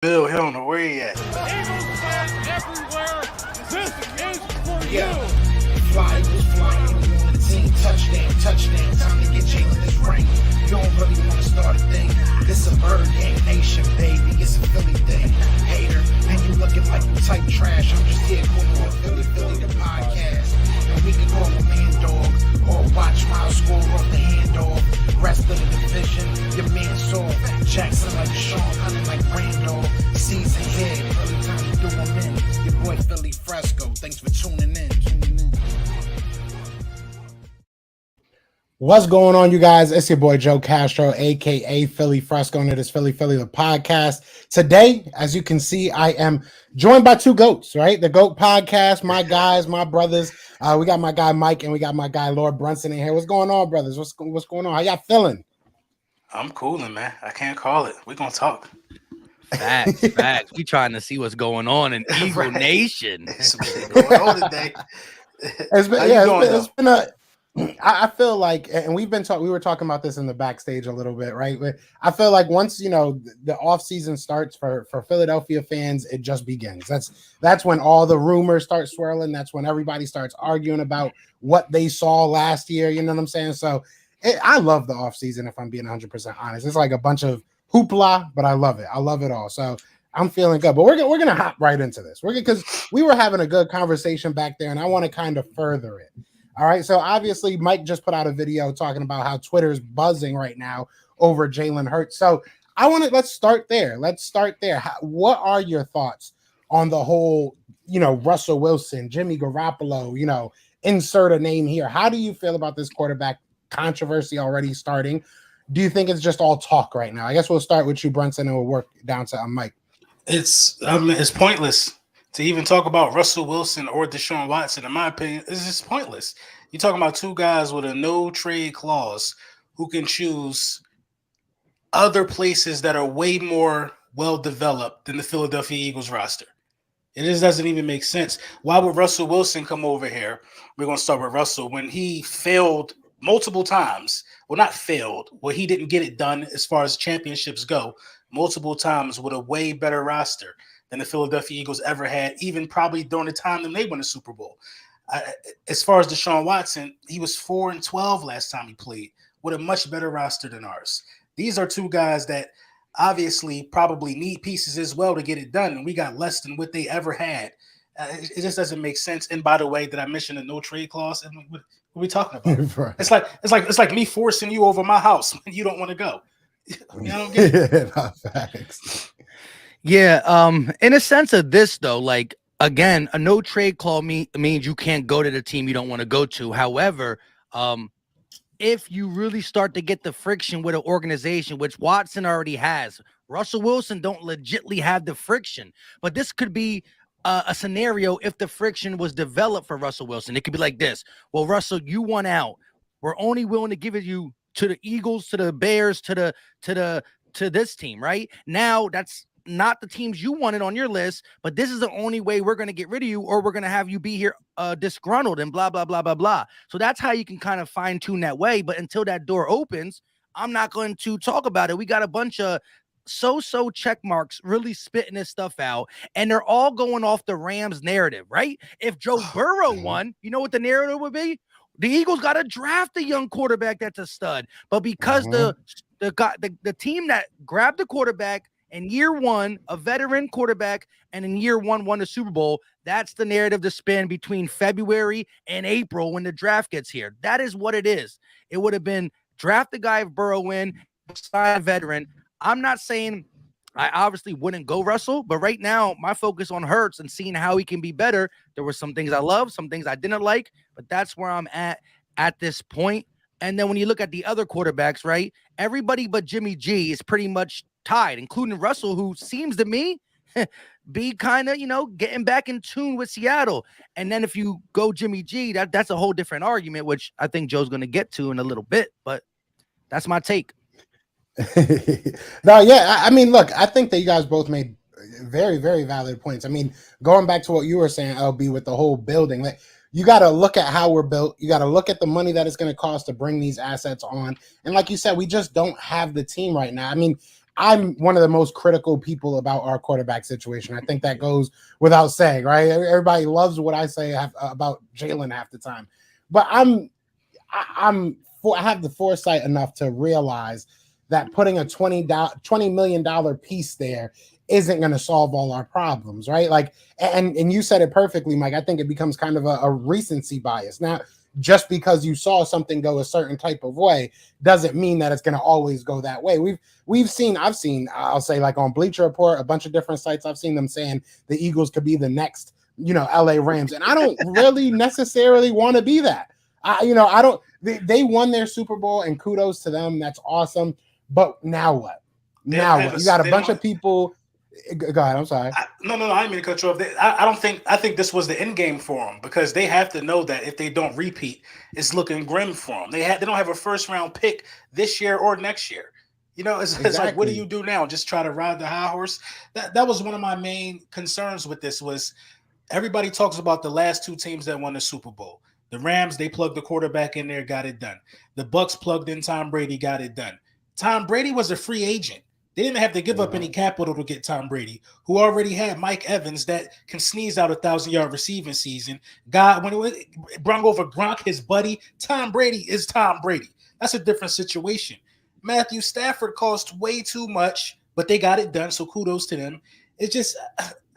Bill, he don't know where he at. Eagles fans everywhere, this is for you. Fly was flying on the team. Touchdown. Time to get Jalen this ring. You don't really want to start a thing. This a bird gang nation, baby. It's a Philly thing. Hater, and you looking like you type trash. I'm just here cool on Philly the podcast. And we can go with man dog or watch Miles score off the handoff. Rest of the division, your man saw Jackson like Sean, hunting like Randall. Season here, really time to do them in. Your boy Philly Fresco. Thanks for tuning in. What's going on, you guys? It's your boy Joe Castro, aka Philly Fresco, and it is Philly the podcast. Today, as you can see, I am joined by two goats, right? The GOAT podcast, my guys, my brothers. We got my guy Mike and we got my guy Lord Brunson in here. What's going on, brothers? What's going on? How y'all feeling? I'm cooling, man. I can't call it. We're gonna talk. Facts. We trying to see what's going on in Eagle Right. Nation. It's going on today. I feel like, and we were talking about this in the backstage a little bit, right? But I feel like once, the offseason starts for Philadelphia fans, it just begins. That's when all the rumors start swirling. That's when everybody starts arguing about what they saw last year. You know what I'm saying? So I love the offseason, if I'm being 100% honest. It's like a bunch of hoopla, but I love it. I love it all. So I'm feeling good. But we're gonna hop right into this. Because we were having a good conversation back there, and I want to kind of further it. All right, so obviously Mike just put out a video talking about how Twitter's buzzing right now over Jalen Hurts. So let's start there. What are your thoughts on the whole, Russell Wilson, Jimmy Garoppolo, insert a name here. How do you feel about this quarterback controversy already starting? Do you think it's just all talk right now? I guess we'll start with you, Brunson, and we'll work down to Mike. It's pointless to even talk about Russell Wilson or Deshaun Watson. In my opinion, it's just pointless. You're talking about two guys with a no trade clause who can choose other places that are way more well developed than the Philadelphia Eagles roster. It just doesn't even make sense. Why would Russell Wilson come over here? We're going to start with Russell when he failed multiple times. Well, not failed. Well, he didn't get it done as far as championships go multiple times with a way better roster than the Philadelphia Eagles ever had, even probably during the time that they won the Super Bowl. As far as Deshaun Watson, he was 4-12 last time he played with a much better roster than ours. These are two guys that obviously probably need pieces as well to get it done, and we got less than what they ever had. It just doesn't make sense. And by the way, did I mention a no trade clause? And what are we talking about? Right. It's like me forcing you over my house when you don't want to go. I don't get it. Facts. Yeah, in a sense of this, though, like, again, a no trade clause means you can't go to the team you don't want to go to. However, if you really start to get the friction with an organization, which Watson already has, Russell Wilson don't legitly have the friction. But this could be a scenario if the friction was developed for Russell Wilson. It could be like this. Well, Russell, you want out. We're only willing to give it you to the Eagles, to the Bears, to this team, right? Now that's not the teams you wanted on your list, but this is the only way we're going to get rid of you, or we're going to have you be here disgruntled and blah, blah, blah, blah, blah. So that's how you can kind of fine tune that way. But until that door opens, I'm not going to talk about it. We got a bunch of so check marks really spitting this stuff out, and they're all going off the Rams narrative, right? If Joe Burrow won, you know what the narrative would be? The Eagles got to draft a young quarterback that's a stud. But because the team that grabbed the quarterback in year one, a veteran quarterback, and in year one won the Super Bowl, that's the narrative to spin between February and April when the draft gets here. That is what it is. It would have been draft the guy if Burrow in, sign a veteran. I'm not saying I obviously wouldn't go Russell, but right now my focus on Hurts and seeing how he can be better. There were some things I loved, some things I didn't like, but that's where I'm at this point. And then when you look at the other quarterbacks, right, everybody but Jimmy G is pretty much tied, including Russell, who seems to me be kind of, getting back in tune with Seattle. And then if you go Jimmy G, that's a whole different argument, which I think Joe's going to get to in a little bit, but that's my take. No, yeah, I mean, look, I think that you guys both made very, very valid points. I mean, going back to what you were saying, LB, with the whole building, like, you got to look at how we're built. You got to look at the money that it's going to cost to bring these assets on. And like you said, we just don't have the team right now. I mean, I'm one of the most critical people about our quarterback situation. I think that goes without saying, right? Everybody loves what I say about Jalen half the time, but I have the foresight enough to realize that putting a $20 million piece there isn't going to solve all our problems, right? Like, and you said it perfectly, Mike. I think it becomes kind of a recency bias. Now, just because you saw something go a certain type of way doesn't mean that it's going to always go that way. I've seen, I'll say, like on Bleacher Report, a bunch of different sites, I've seen them saying the Eagles could be the next, LA Rams. And I don't really necessarily want to be that. I don't, they won their Super Bowl and kudos to them. That's awesome. But now what? Now what? You got a bunch of people. Go ahead. I'm sorry. No. I didn't mean to cut you off. I think this was the end game for them because they have to know that if they don't repeat, it's looking grim for them. They don't have a first round pick this year or next year. It's like, what do you do now? Just try to ride the high horse? That was one of my main concerns with this was everybody talks about the last two teams that won the Super Bowl. The Rams, they plugged the quarterback in there, got it done. The Bucks plugged in Tom Brady, got it done. Tom Brady was a free agent. They didn't have to give up any capital to get Tom Brady, who already had Mike Evans that can sneeze out a 1,000-yard receiving season. When it brung over Gronk, his buddy, Tom Brady is Tom Brady. That's a different situation. Matthew Stafford cost way too much, but they got it done, so kudos to them. It's just,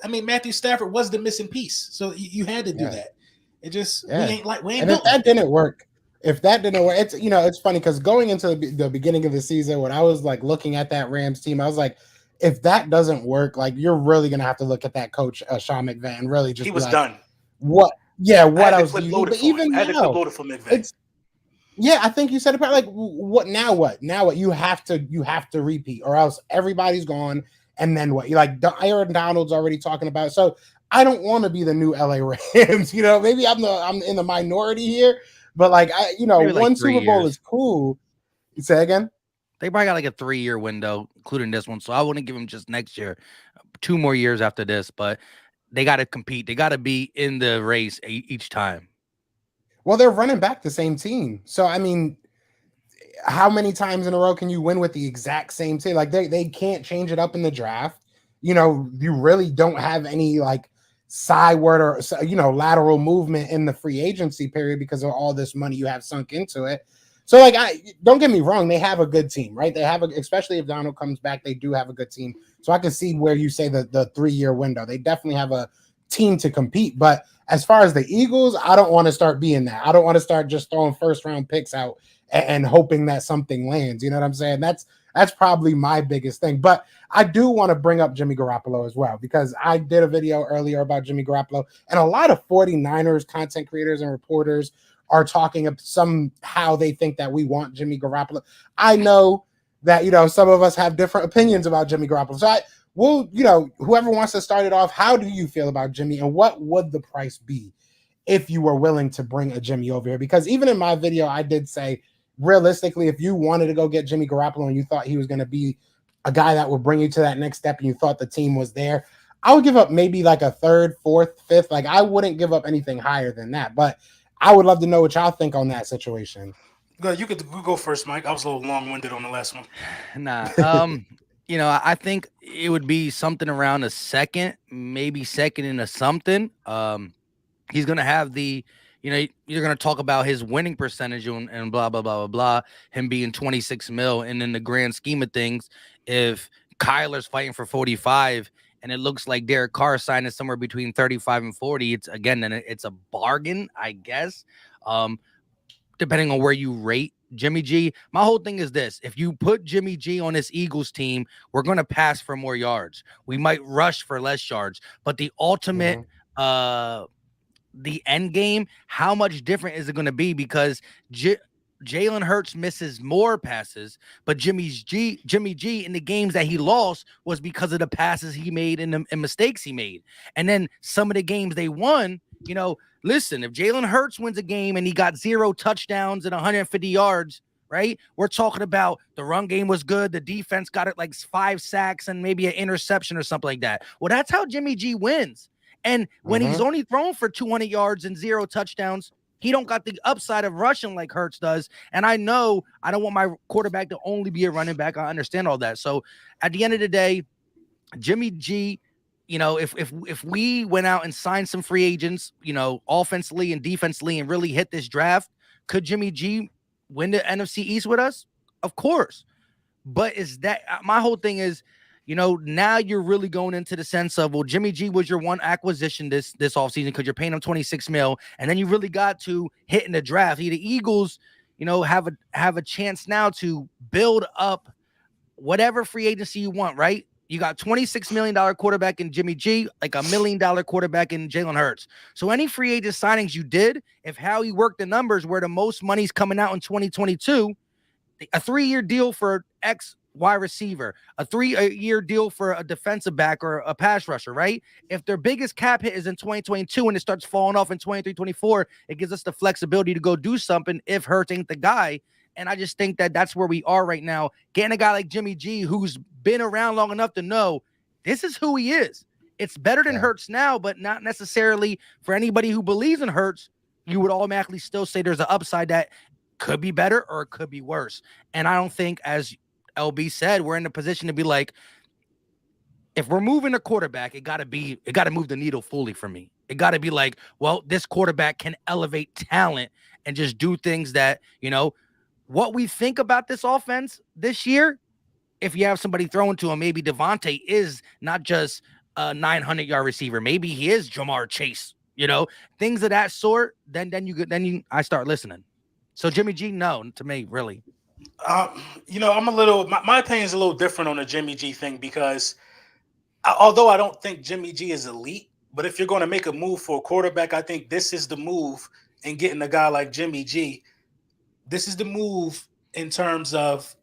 Matthew Stafford was the missing piece, so you had to do that. It just, we ain't and if that didn't work, it's funny because going into the beginning of the season, when I was like looking at that Rams team, I was like, if that doesn't work, like you're really gonna have to look at that coach Sean McVay and really just he was done. What else do you do? But even now, I think you said it. Like, what now? What you have to repeat, or else everybody's gone. And then what? You like Aaron Donald's already talking about. So I don't want to be the new LA Rams. Maybe I'm in the minority here. But one Super Bowl is cool. You say again? They probably got like a 3-year window, including this one. So I wouldn't give them just next year, 2 more years after this. But they got to compete. They got to be in the race each time. Well, they're running back the same team. So how many times in a row can you win with the exact same team? Like they can't change it up in the draft. You really don't have any like sideward or lateral movement in the free agency period because of all this money you have sunk into it. So don't get me wrong, they have a good team, right? They have especially if Donald comes back, they do have a good team. So I can see where you say the 3-year window. They definitely have a team to compete. But as far as the Eagles, I don't want to start being that. I don't want to start just throwing first round picks out and hoping that something lands. You know what I'm saying? That's probably my biggest thing. But I do want to bring up Jimmy Garoppolo as well, because I did a video earlier about Jimmy Garoppolo, and a lot of 49ers content creators and reporters are talking of somehow they think that we want Jimmy Garoppolo. I know that, some of us have different opinions about Jimmy Garoppolo. So whoever wants to start it off, how do you feel about Jimmy, and what would the price be if you were willing to bring a Jimmy over here? Because even in my video, I did say, realistically, if you wanted to go get Jimmy Garoppolo and you thought he was going to be a guy that would bring you to that next step and you thought the team was there, I would give up maybe like a 3rd, 4th, 5th. Like I wouldn't give up anything higher than that. But I would love to know what y'all think on that situation. You could go first, Mike. I was a little long-winded on the last one. Nah. I think it would be something around a second, maybe second and a something. He's going to have you're going to talk about his winning percentage and blah, blah, blah, blah, blah, him being 26 mil. And in the grand scheme of things, if Kyler's fighting for 45 and it looks like Derek Carr signing somewhere between 35 and 40, it's a bargain, I guess. Depending on where you rate Jimmy G. My whole thing is this: if you put Jimmy G on this Eagles team, we're going to pass for more yards. We might rush for less yards, but the ultimate, the end game, how much different is it going to be? Because Jalen Hurts misses more passes, but Jimmy G in the games that he lost was because of the passes he made and mistakes he made. And then some of the games they won, listen, if Jalen Hurts wins a game and he got 0 touchdowns and 150 yards, right? We're talking about the run game was good. The defense got it like 5 sacks and maybe an interception or something like that. Well, that's how Jimmy G wins. And when he's only thrown for 200 yards and 0 touchdowns, He don't got the upside of rushing like Hurts does. And I know I don't want my quarterback to only be a running back. I understand all that. So at the end of the day, Jimmy G, if we went out and signed some free agents, offensively and defensively and really hit this draft, could Jimmy G win the NFC East with us? Of course. But is that my whole thing is, now you're really going into the sense of, well, Jimmy G was your one acquisition this offseason because you're paying him $26 million, and then you really got to hit in the draft. The Eagles, have a chance now to build up whatever free agency you want, right? You got $26 million quarterback in Jimmy G, like $1 million quarterback in Jalen Hurts. So any free agent signings you did, if how you work the numbers where the most money's coming out in 2022, a 3-year deal for X wide receiver, a 3-year deal for a defensive back or a pass rusher, right? If their biggest cap hit is in 2022 and it starts falling off in 23, 24, it gives us the flexibility to go do something if Hurts ain't the guy. And I just think that that's where we are right now. Getting a guy like Jimmy G, who's been around long enough to know this is who he is. It's better than Hurts now, but not necessarily for anybody who believes in Hurts. You would automatically still say there's an upside that could be better or it could be worse. And I don't think, as LB said, we're in a position to be like, if we're moving a quarterback, it got to move the needle fully for me. It got to be like, well, this quarterback can elevate talent and just do things that, what we think about this offense this year. If you have somebody throwing to him, maybe Devontae is not just a 900-yard receiver. Maybe he is Jamar Chase, things of that sort. Then I start listening. So Jimmy G, no, to me, really. I'm my opinion is a little different on the Jimmy G thing because although I don't think Jimmy G is elite, but if you're going to make a move for a quarterback, I think this is the move in getting a guy like Jimmy G. This is the move in terms of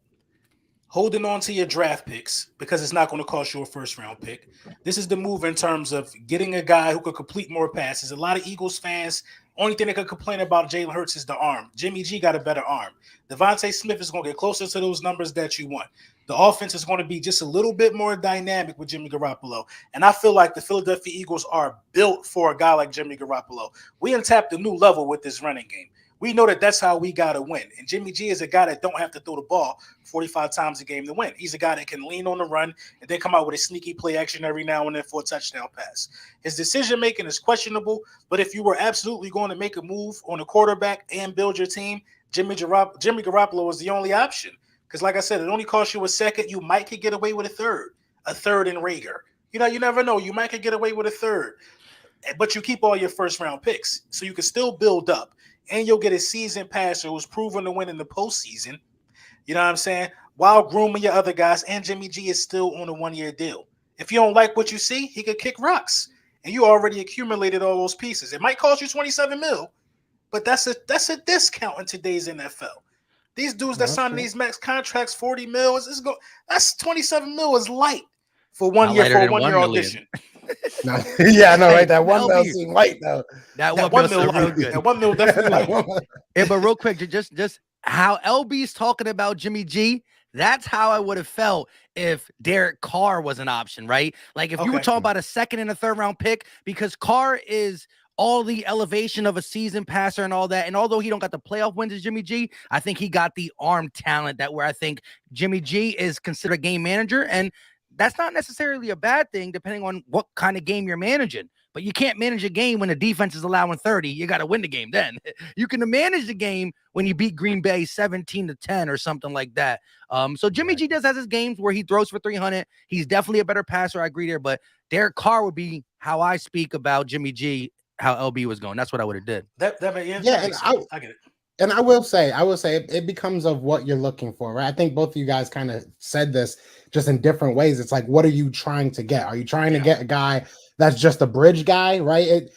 holding on to your draft picks because it's not going to cost you a first-round pick. This is the move in terms of getting a guy who could complete more passes. A lot of Eagles fans, only thing they could complain about Jalen Hurts is the arm. Jimmy G got a better arm. Devontae Smith is going to get closer to those numbers that you want. The offense is going to be just a little bit more dynamic with Jimmy Garoppolo. And I feel like the Philadelphia Eagles are built for a guy like Jimmy Garoppolo. We untapped a new level with this running game. We know that that's how we got to win. And Jimmy G is a guy that don't have to throw the ball 45 times a game to win. He's a guy that can lean on the run and then come out with a sneaky play action every now and then for a touchdown pass. His decision-making is questionable, but if you were absolutely going to make a move on a quarterback and build your team, Jimmy Garoppolo is the only option. Because like I said, it only costs you a second. You might could get away with a third in Rager. You never know. You might could get away with a third, but you keep all your first-round picks. So you can still build up. And you'll get a seasoned passer who's proven to win in the postseason, you know what I'm saying, while grooming your other guys, and Jimmy G is still on a 1-year deal. If you don't like what you see, he could kick rocks, and you already accumulated all those pieces. It might cost you $27 million, but that's a discount in today's NFL. These dudes that sign these max contracts, $40 million, that's $27 million is light for 1 year, for a 1 year audition. Yeah, I know, right? That $1 million seemed light though. That $1 million real good. That $1 million definitely light. Yeah, but real quick, just how LB's talking about Jimmy G, that's how I would have felt if Derek Carr was an option, right? Like if you were talking about a second and a third round pick, because Carr is all the elevation of a seasoned passer and all that. And although he don't got the playoff wins as Jimmy G, I think he got the arm talent that where I think Jimmy G is considered a game manager. And that's not necessarily a bad thing, depending on what kind of game you're managing. But you can't manage a game when the defense is allowing 30. You got to win the game then. You can manage the game when you beat Green Bay 17-10 or something like that. So Jimmy G does have his games where he throws for 300. He's definitely a better passer. I agree there. But Derek Carr would be how I speak about Jimmy G, how LB was going. That's what I would have did. And I get it. And I will say it becomes of what you're looking for, right? I think both of you guys kind of said this just in different ways. It's like, what are you trying to get? Are you trying to get a guy that's just a bridge guy, right?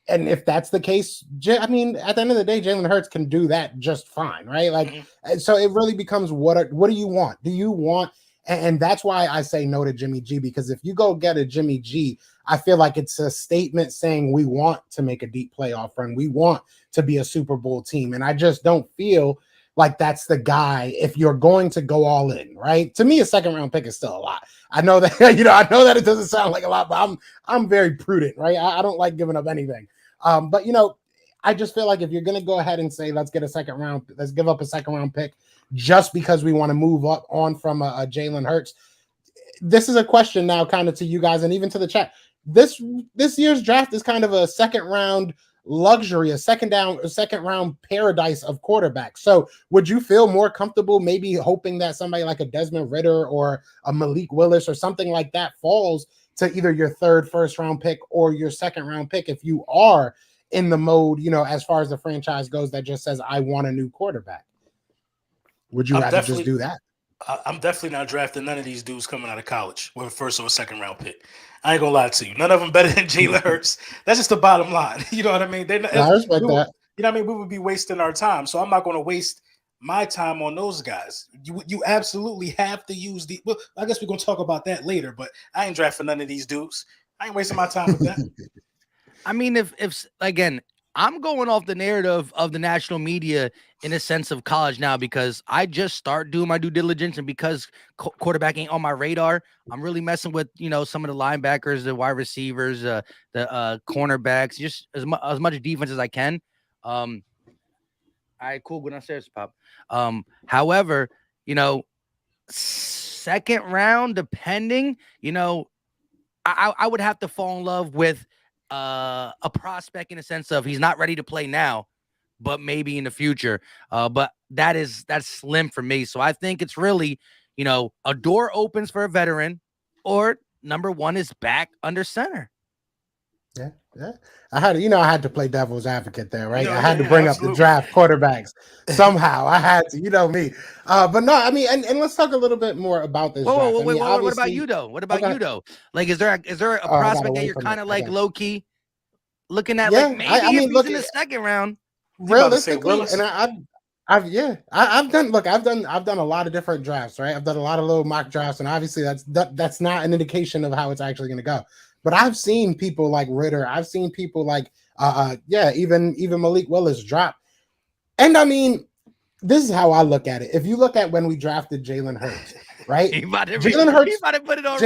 And if that's the case, I mean, at the end of the day, Jalen Hurts can do that just fine, right? Like, so it really becomes what do you want? Do you want? And that's why I say no to Jimmy G, because if you go get a Jimmy G, I feel like it's a statement saying we want to make a deep playoff run. We want to be a Super Bowl team. And I just don't feel like that's the guy if you're going to go all in, right? To me, a second round pick is still a lot. I know that, I know that it doesn't sound like a lot, but I'm very prudent, right? I don't like giving up anything. But I just feel like if you're going to go ahead and say, let's give up a second round pick just because we want to move up on from a Jalen Hurts. This is a question now kind of to you guys and even to the chat. This year's draft is kind of a second round luxury, a second round paradise of quarterbacks. So would you feel more comfortable maybe hoping that somebody like a Desmond Ridder or a Malik Willis or something like that falls to either your third first round pick or your second round pick if you are in the mode, as far as the franchise goes, that just says, I want a new quarterback? Would you rather just do that? I'm definitely not drafting none of these dudes coming out of college with a first or a second round pick. I ain't gonna lie to you. None of them better than Jalen Hurts. That's just the bottom line. You know what I mean? I respect that. You know what I mean? We would be wasting our time. So I'm not going to waste my time on those guys. You absolutely have to use the. Well, I guess we're going to talk about that later. But I ain't drafting none of these dudes. I ain't wasting my time with that. I mean, if again, I'm going off the narrative of the national media in a sense of college now because I just start doing my due diligence, and because quarterback ain't on my radar, I'm really messing with some of the linebackers, the wide receivers, the cornerbacks, just as much defense as I can. All right, cool. Go downstairs, Pop. However, second round, depending, I would have to fall in love with a prospect in a sense of he's not ready to play now, but maybe in the future. But that's slim for me. So I think it's really, a door opens for a veteran, or number one is back under center. Yeah. I had to play devil's advocate there, right? I had to bring up the draft quarterbacks somehow. I had to, me. But no, I mean, and let's talk a little bit more about this. Whoa, wait, what about you though? What about you though? Like, is there a prospect that you're kind of like low key looking at? Like maybe if he's in the second round. Realistically, and I've done a lot of different drafts, right? I've done a lot of little mock drafts, and obviously that's not an indication of how it's actually going to go. But I've seen people like Ridder. I've seen people like, even Malik Willis drop. And I mean, this is how I look at it. If you look at when we drafted Jalen Hurts, right? Jalen Hurts. He might have put it on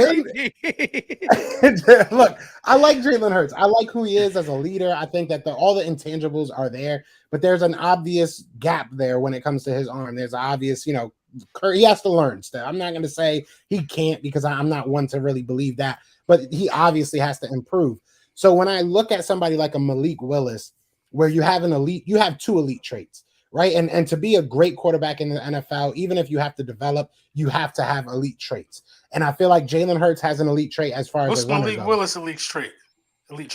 Look, I like Jalen Hurts. I like who he is as a leader. I think that all the intangibles are there, but there's an obvious gap there when it comes to his arm. There's an obvious, he has to learn stuff. I'm not going to say he can't because I'm not one to really believe that. But he obviously has to improve. So when I look at somebody like a Malik Willis, where you have two elite traits, right? And to be a great quarterback in the NFL, even if you have to develop, you have to have elite traits. And I feel like Jalen Hurts has an elite trait as far as Malik Willis elite trait.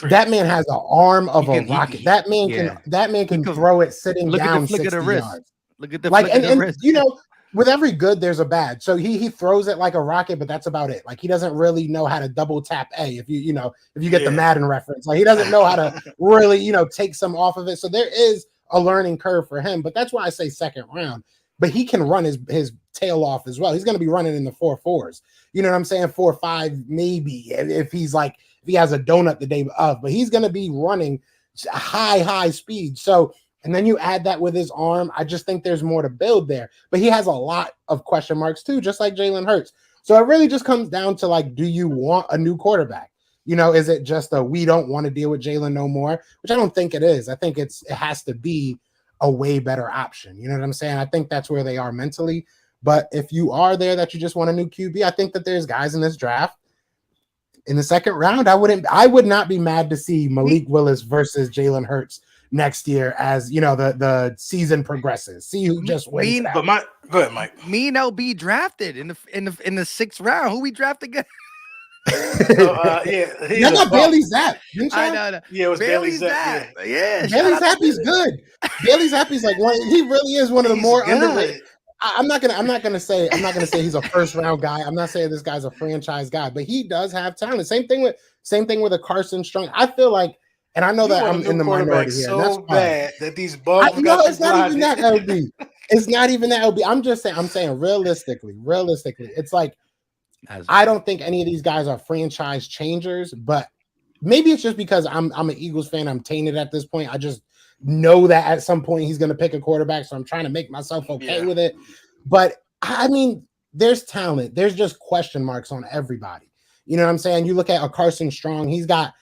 That man has an arm of a rocket. That man can throw it sitting down 60 yards. Look at the flick of the wrist. With every good, there's a bad. So he throws it like a rocket, but that's about it. Like he doesn't really know how to double tap A. If you get the Madden reference, like he doesn't know how to really take some off of it. So there is a learning curve for him. But that's why I say second round. But he can run his tail off as well. He's going to be running in the 4.4s. You know what I'm saying? 4.5 maybe if he has a donut the day of. But he's going to be running high speed. So. And then you add that with his arm. I just think there's more to build there. But he has a lot of question marks too, just like Jalen Hurts. So it really just comes down to like, do you want a new quarterback? Is it just we don't want to deal with Jalen no more? Which I don't think it is. I think it has to be a way better option. You know what I'm saying? I think that's where they are mentally. But if you are there that you just want a new QB, I think that there's guys in this draft in the second round. I would not be mad to see Malik Willis versus Jalen Hurts next year as the season progresses. See who just wins. But go ahead, Mike. Be drafted in the sixth round. Who we drafted? Y'all got Bailey Zapp. I know. Yeah, it was Bailey Zapp. Yeah, Bailey Zappi's good. Bailey Zappi's like he really is one of the more underrated. I'm not gonna say he's a first round guy. I'm not saying this guy's a franchise guy, but he does have talent. Same thing with a Carson Strong. I feel like. And I know that I'm in the minority here. So that's bad that these bugs. It's not even that LB. It's not even that LB. I'm saying realistically, it's like I don't think any of these guys are franchise changers, but maybe it's just because I'm an Eagles fan. I'm tainted at this point. I just know that at some point he's going to pick a quarterback, so I'm trying to make myself okay with it. But I mean, there's talent. There's just question marks on everybody. You know what I'm saying? You look at a Carson Strong. He's got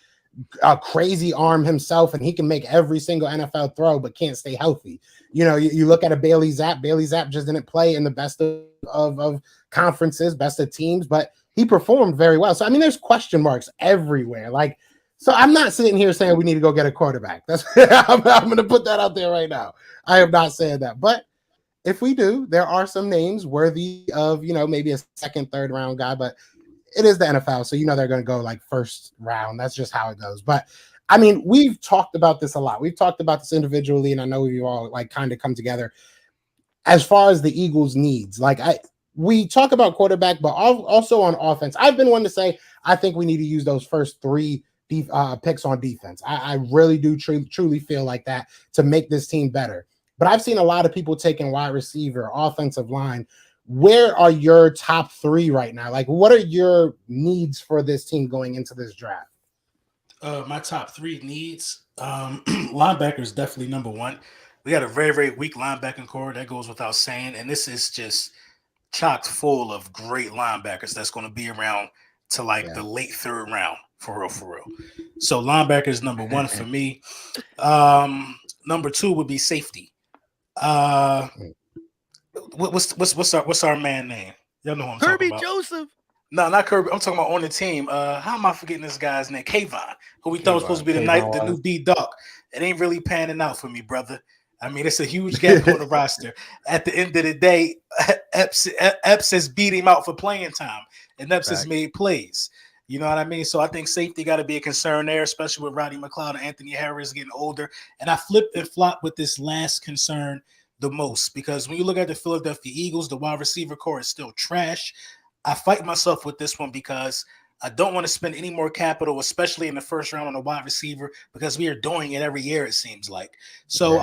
a crazy arm himself, and he can make every single NFL throw, but can't stay healthy. You know, you look at a Bailey Zapp. Bailey Zapp just didn't play in the best of conferences, best of teams, but he performed very well. So, I mean, there's question marks everywhere. Like, so I'm not sitting here saying we need to go get a quarterback. That's I'm going to put that out there right now. I am not saying that. But if we do, there are some names worthy of, you know, maybe a second, third round guy, but it is the NFL. So, you know, they're going to go like first round. That's just how it goes. But I mean, we've talked about this a lot. We've talked about this individually, and I know we've all like kind of come together as far as the Eagles' needs. Like we talk about quarterback, but also on offense. I've been one to say I think we need to use those first three picks on defense. I really do truly feel like that to make this team better. But I've seen a lot of people taking wide receiver, offensive line. Where are your top three right now? Like, what are your needs for this team going into this draft? My top three needs, linebacker is definitely number one. We got a very, very weak linebacking core. That goes without saying. And this is just chock full of great linebackers that's going to be around to like the late third round, for real, for real. So linebacker is number one for me. Number two would be safety. What's our man name? Y'all know who I'm Kirby talking about. Joseph. No, not Kirby. I'm talking about on the team. How am I forgetting this guy's name? Kayvon, who we thought was supposed to be the new D Duck. It ain't really panning out for me, brother. I mean, it's a huge gap on the roster. At the end of the day, Epps has beat him out for playing time, and Epps has made plays. You know what I mean? So I think safety got to be a concern there, especially with Rodney McLeod and Anthony Harris getting older. And I flipped and flopped with this last concern the most, because when you look at the Philadelphia Eagles, the wide receiver core is still trash. I fight myself with this one because I don't want to spend any more capital, especially in the first round on a wide receiver, because we are doing it every year, it seems like. So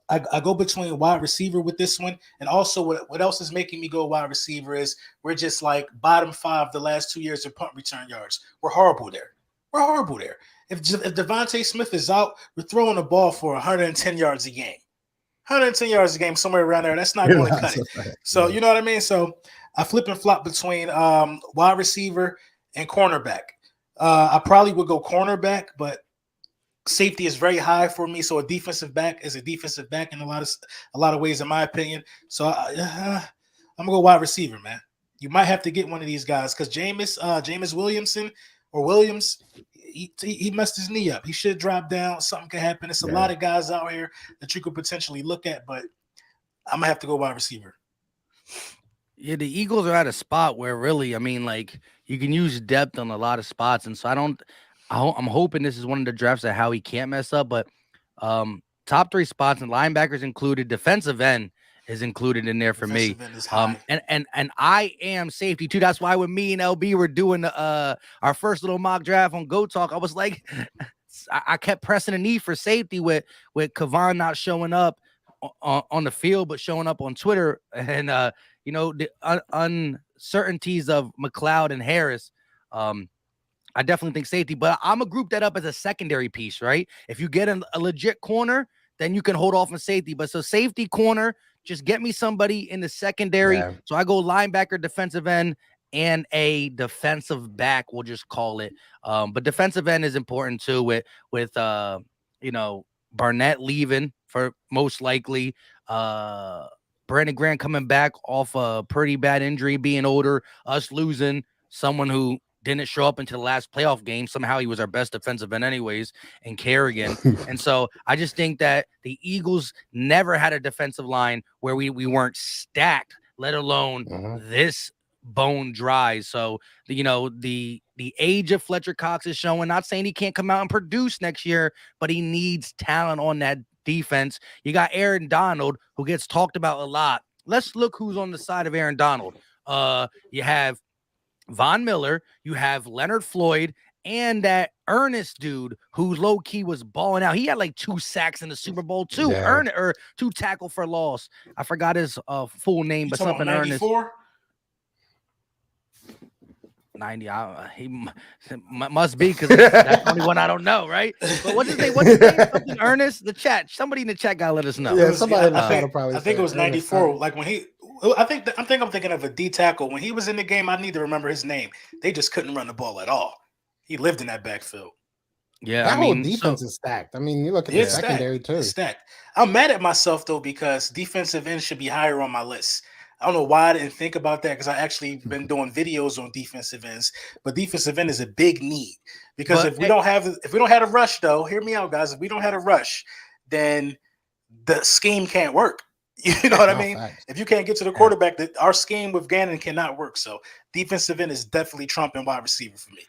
I go between wide receiver with this one. And also what else is making me go wide receiver is we're just like bottom five the last 2 years of punt return yards. We're horrible there. If Devontae Smith is out, we're throwing the ball for 110 yards a game. 110 yards a game, somewhere around there. That's not going to cut it. So, you know what I mean? So I flip and flop between wide receiver and cornerback. I probably would go cornerback, but safety is very high for me. So a defensive back is a defensive back in a lot of ways, in my opinion. So I'm gonna go wide receiver, man. You might have to get one of these guys because Jameis Williamson or Williams, he messed his knee up. He should drop down. Something could happen. It's a lot of guys out here that you could potentially look at, but I'm gonna have to go wide receiver. Yeah, the Eagles are at a spot where really, I mean, like you can use depth on a lot of spots, and so I'm hoping this is one of the drafts that Howie can't mess up. But top three spots and linebackers included, defensive end is included in there for me. And I am safety too. That's why when me and LB were doing our first little mock draft on Go Talk, I was like, I kept pressing a need for safety with Kavon not showing up on the field, but showing up on Twitter, and you know, the uncertainties of McLeod and Harris. I definitely think safety, but I'm gonna group that up as a secondary piece, right? If you get a legit corner, then you can hold off on safety. But so safety, corner, just get me somebody in the secondary. Yeah. So I go linebacker, defensive end, and a defensive back, we'll just call it. But defensive end is important too with you know, Barnett leaving for most likely. Brandon Grant coming back off a pretty bad injury, being older, us losing someone who didn't show up until the last playoff game. Somehow he was our best defensive end anyways, and Kerrigan. And so I just think that the Eagles never had a defensive line where we weren't stacked, let alone this bone dry. So, you know, the age of Fletcher Cox is showing. Not saying he can't come out and produce next year, but he needs talent on that defense. You got Aaron Donald, who gets talked about a lot. Let's look who's on the side of Aaron Donald. You have Von Miller, you have Leonard Floyd, and that Ernest dude who low-key was balling out. He had like 2 sacks in the Super Bowl too. Or 2 tackle for loss. I forgot his full name, but something Ernest. 90. He must be, because that's the only one I don't know, right? But what's his name? Something Ernest. The chat. Somebody in the chat gotta let us know. Yeah, somebody in the chat will probably. I think it was 94. Like when he. I'm thinking of a D tackle. When he was in the game, I need to remember his name. They just couldn't run the ball at all. He lived in that backfield. Yeah, That I whole mean, defense so is stacked. I mean, you look at the It's stacked. secondary too. It's stacked. I'm mad at myself though because defensive end should be higher on my list. I don't know why I didn't think about that because I actually been doing videos on defensive ends, but defensive end is a big need because but if we don't have a rush though, hear me out, guys. If we don't have a rush, then the scheme can't work. You know what I No, mean? facts. If you can't get to the quarterback, our scheme with Gannon cannot work. So defensive end is definitely trumping wide receiver for me.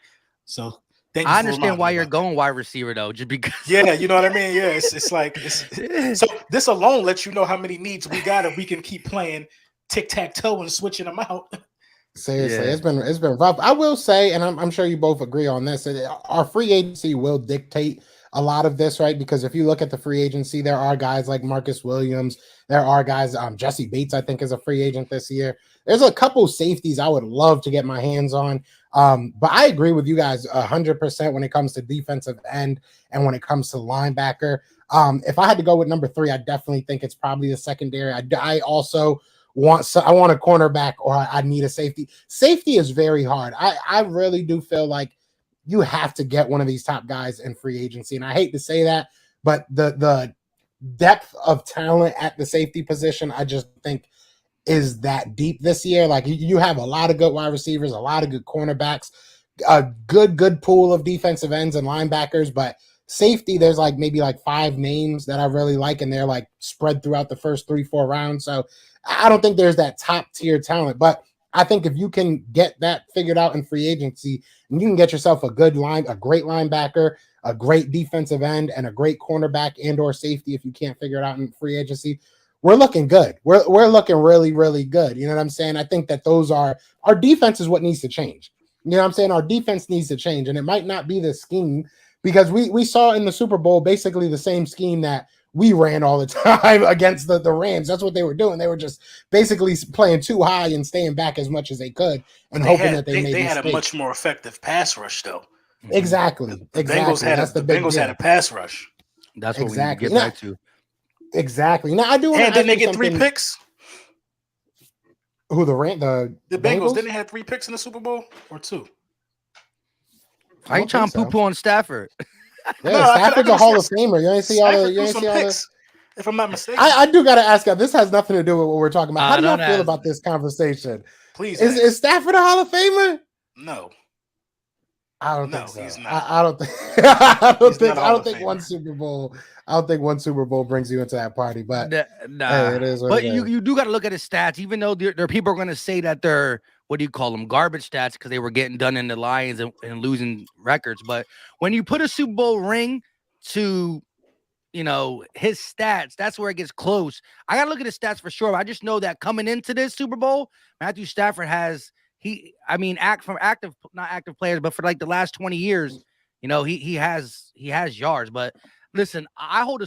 So thank you I for understand reminding why me you're about that. going wide receiver though, just because. Yeah, you know what I mean. Yeah, it's like so. This alone lets you know how many needs we got if we can keep playing tic tac toe and switching them out. Seriously, Yeah. it's been rough. I will say, and I'm sure you both agree on this, that our free agency will dictate a lot of this, right? Because if you look at the free agency, there are guys like Marcus Williams, there are guys, Jesse Bates, I think, is a free agent this year. There's a couple safeties I would love to get my hands on. But I agree with you guys 100% when it comes to defensive end and when it comes to linebacker. If I had to go with number 3, I definitely think it's probably the secondary. I also I want a cornerback or I need a safety. Safety is very hard. I really do feel like you have to get one of these top guys in free agency. And I hate to say that, but the depth of talent at the safety position, I just think is that deep this year. Like you have a lot of good wide receivers, a lot of good cornerbacks, a good pool of defensive ends and linebackers, but safety, there's like maybe like 5 names that I really like, and they're like spread throughout the first 3-4 rounds. So I don't think there's that top tier talent, but I think if you can get that figured out in free agency, and you can get yourself a great linebacker, a great defensive end, and a great cornerback and or safety, if you can't figure it out in free agency, we're looking good. We're looking really, really good. You know what I'm saying? I think that our defense is what needs to change. You know what I'm saying? Our defense needs to change, and it might not be the scheme, because we saw in the Super Bowl basically the same scheme that we ran all the time against the Rams. That's what they were doing. They were just basically playing too high and staying back as much as they could and hoping that they made they mistakes. had a much more effective pass rush though. Exactly. The Bengals had a pass rush. That's what Exactly. we need to get back to. Exactly. Now I do want to. And didn't they get 3 picks? Who the Bengals? Didn't they have 3 picks in the Super Bowl or 2? Why you trying to poo-poo on Stafford? Yeah, no, Stafford's a Hall of Famer. You ain't see all the. If I'm not mistaken, I do got to ask you. This has nothing to do with what we're talking about. How do y'all feel about this conversation? Please, is Stafford a Hall of Famer? No, I don't think so. He's not. I don't think. I don't think one Super Bowl. I don't think one Super Bowl brings you into that party. But nah. Hey, it is. But you do got to look at his stats. Even though there are people are going to say that they're, what do you call them, garbage stats, because they were getting done in the Lions and losing records. But when you put a Super Bowl ring to, his stats, that's where it gets close. I got to look at his stats for sure. I just know that coming into this Super Bowl, Matthew Stafford has, not active players, but for like the last 20 years, he has yards. But listen, I hold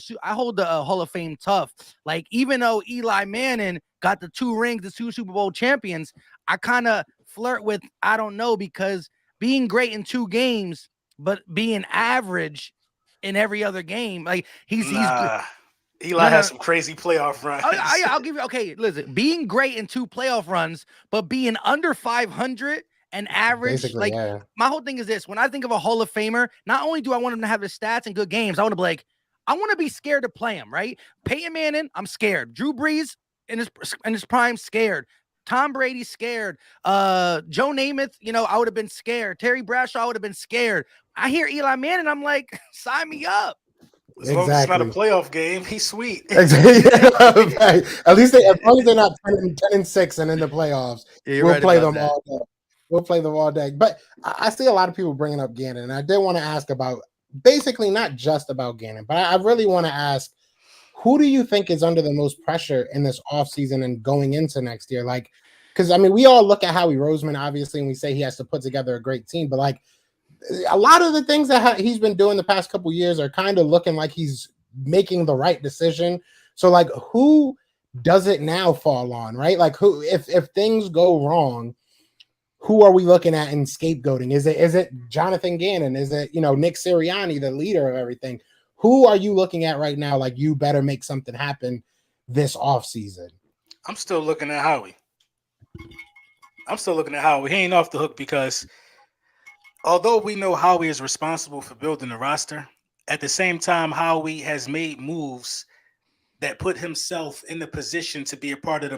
the Hall of Fame tough. Like, even though Eli Manning got the 2 rings, the 2 Super Bowl champions, I kind of flirt with, I don't know, because being great in 2 games, but being average in every other game, like Eli has some crazy playoff runs. I'll give you, okay, listen, being great in 2 playoff runs, but being under 500 and average, basically, my whole thing is this: when I think of a Hall of Famer, not only do I want him to have his stats and good games, I want to be like, I want to be scared to play him, right? Peyton Manning, I'm scared. Drew Brees in his prime, scared. Tom Brady, scared. Joe Namath, I would have been scared. Terry Bradshaw, I would have been scared. I hear Eli Manning, I'm like, sign me up. As long as it's not a playoff game, he's sweet. Exactly. At least as long as they're not 10-6 and in the playoffs, we'll play them all day. We'll play them all day. But I see a lot of people bringing up Gannon, and I did want to ask about, basically not just about Gannon, but I really want to ask, who do you think is under the most pressure in this offseason and going into next year? Like, because, we all look at Howie Roseman, obviously, and we say he has to put together a great team, but like, a lot of the things that he's been doing the past couple years are kind of looking like he's making the right decision. So, like, who does it now fall on, right? Like, who, if things go wrong, who are we looking at in scapegoating? Is it Jonathan Gannon? Is it, Nick Sirianni, the leader of everything? Who are you looking at right now? Like, you better make something happen this offseason. I'm still looking at Howie. He ain't off the hook because although we know Howie is responsible for building the roster, at the same time, Howie has made moves that put himself in the position to be a part of the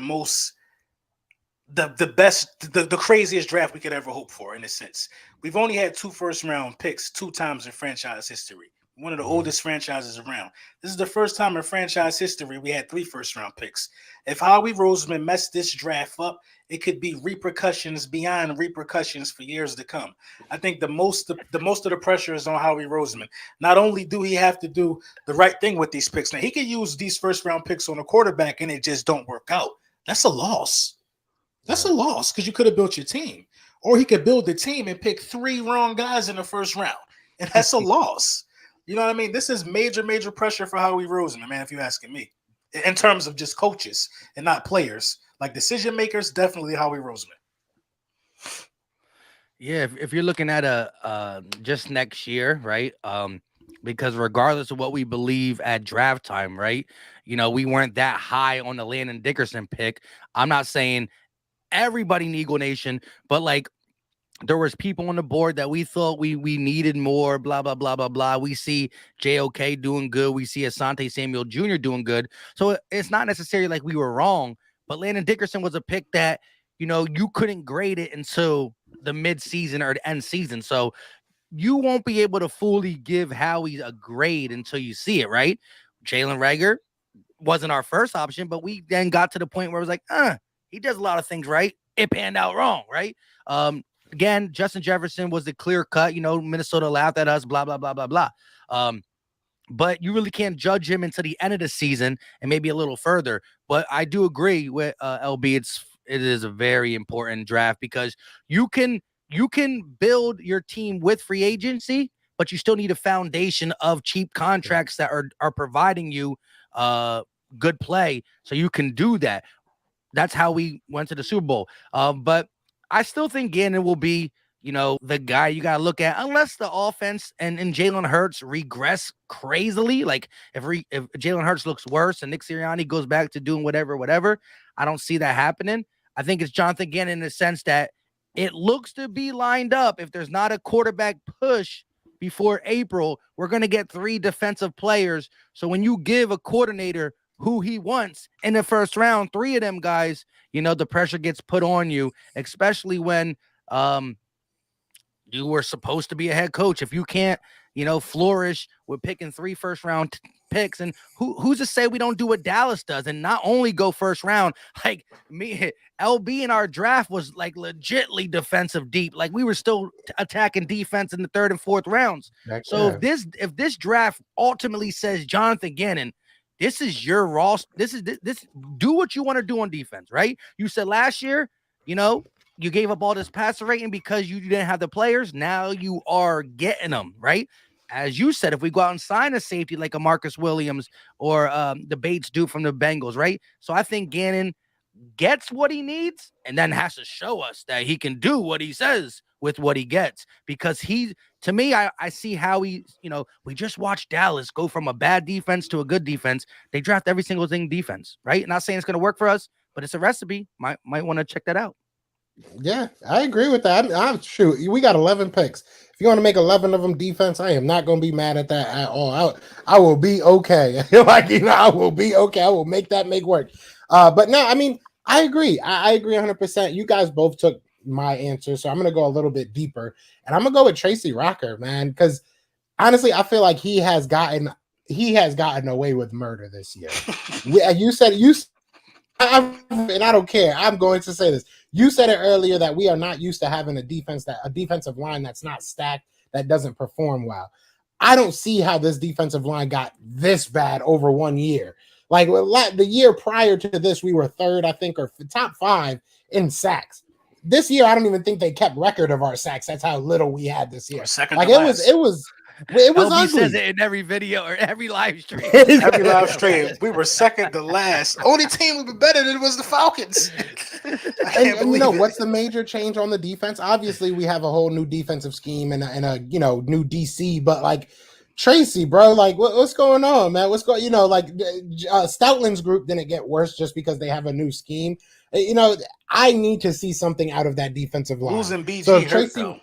best, the craziest draft we could ever hope for, in a sense. We've only had 2 first-round picks 2 times in franchise history. One of the oldest franchises around. This is the first time in franchise history we had 3 first-round picks. If Howie Roseman messed this draft up, it could be repercussions beyond repercussions for years to come. I think the most of the pressure is on Howie Roseman. Not only do he have to do the right thing with these picks, now he could use these first-round picks on a quarterback and it just don't work out. That's a loss. That's a loss because you could have built your team. Or he could build the team and pick 3 wrong guys in the first round. And that's a loss. You know what I mean? This is major, major pressure for Howie Roseman, man, if you're asking me. In terms of just coaches and not players. Like decision makers, definitely Howie Roseman. Yeah, if you're looking at just next year, right? Because regardless of what we believe at draft time, right? You know, we weren't that high on the Landon Dickerson pick. I'm not saying everybody in Eagle Nation, but like there was people on the board that we thought we needed more, blah, blah, blah, blah, blah. We see JOK doing good. We see Asante Samuel Jr. doing good. So it's not necessarily like we were wrong, but Landon Dickerson was a pick that, you know, you couldn't grade it until the mid-season or the end season. So you won't be able to fully give Howie a grade until you see it, right? Jalen Reagor wasn't our first option, but we then got to the point where it was like, he does a lot of things right. It panned out wrong, right? Again, Justin Jefferson was the clear cut. You know, Minnesota laughed at us, blah, blah, blah, blah, blah. But you really can't judge him until the end of the season and maybe a little further. But I do agree with LB. It is a very important draft because you can build your team with free agency, but you still need a foundation of cheap contracts that are providing you good play, so you can do that. That's how we went to the Super Bowl. But I still think Gannon will be, you know, the guy you got to look at, unless the offense and Jalen Hurts regress crazily. Like if Jalen Hurts looks worse and Nick Sirianni goes back to doing whatever, I don't see that happening. I think it's Jonathan Gannon in the sense that it looks to be lined up. If there's not a quarterback push before April, we're going to get 3 defensive players. So when you give a coordinator who he wants in the first round, 3 of them guys, you know, the pressure gets put on you, especially when you were supposed to be a head coach. If you can't, you know, flourish with picking 3 first-round picks, and who's to say we don't do what Dallas does and not only go first round? Like me, LB in our draft was like legitly defensive deep. Like we were still attacking defense in the 3rd and 4th rounds. So if this draft ultimately says Jonathan Gannon, this is your roster. This do what you want to do on defense, right? You said last year, you know, you gave up all this passer rating because you didn't have the players. Now you are getting them, right? As you said, if we go out and sign a safety like a Marcus Williams or the Bates dude from the Bengals, right? So I think Gannon gets what he needs and then has to show us that he can do what he says with what he gets, because to me, I see how he, you know, we just watched Dallas go from a bad defense to a good defense. They draft every single thing defense, right? Not saying it's going to work for us, but it's a recipe. Might want to check that out. Yeah, I agree with that. Shoot, we got 11 picks. If you want to make 11 of them defense, I am not going to be mad at that at all. I will be okay. Like, you know, I will be okay. I will make work. But no, I mean, I agree. I agree 100%. You guys both took my answer, so I'm going to go a little bit deeper, and I'm going to go with Tracy Rocker, man, because honestly, I feel like he has gotten away with murder this year. And I don't care. I'm going to say this. You said it earlier that we are not used to having a defensive line that's not stacked, that doesn't perform well. I don't see how this defensive line got this bad over 1 year. Like the year prior to this, we were 3rd, I think, or top 5 in sacks. This year, I don't even think they kept record of our sacks. That's how little we had this year. Like it was LB ugly. Says it in every video or every live stream. Every live stream, we were second to last. Only team we were better than was the Falcons. And you know what's the major change on the defense? Obviously, we have a whole new defensive scheme and a you know, new DC. But like Tracy, bro, like what's going on, man? What's going? You know, like Stoutland's group didn't get worse just because they have a new scheme. You know, I need to see something out of that defensive line. Losing BG so hurt, Tracy. though.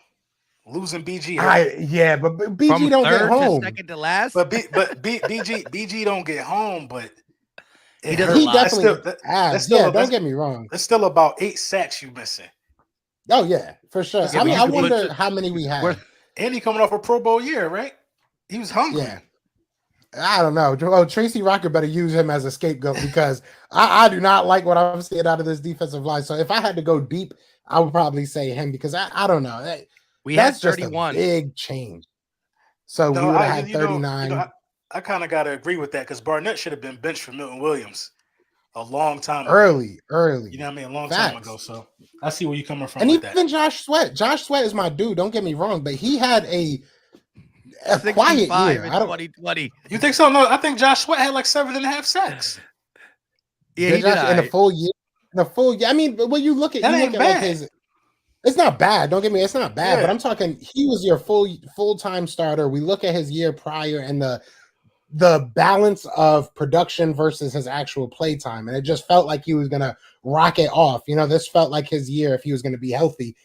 Losing BG hurt. But BG From don't get third to home. second to last. But BG don't get home, but He does a He lot. definitely that's still don't get me wrong. There's still about 8 sacks you missing. Oh yeah, for sure. Yeah, I wonder how many we had. And he coming off a Pro Bowl year, right? He was hungry. Yeah. I don't know. Oh, Tracy Rocker better use him as a scapegoat because I do not like what I'm seeing out of this defensive line. So if I had to go deep, I would probably say him because I don't know. That's just 31. a big change. So we would have had 39. I kind of got to agree with that because Barnett should have been benched for Milton Williams a long time ago. Early. You know what I mean? A long time ago. So I see where you're coming from. And with even that. Josh Sweat. Josh Sweat is my dude. Don't get me wrong, but he had a quiet year. In 2020. You think so? No, I think Josh Sweat had like 7.5 sacks. Yeah, he did in a full year. In a full year. I mean, when you look at like his, it's not bad. Don't get me. It's not bad. Yeah. But I'm talking. He was your full-time starter. We look at his year prior and the balance of production versus his actual play time, and it just felt like he was gonna rock it off. You know, this felt like his year if he was gonna be healthy,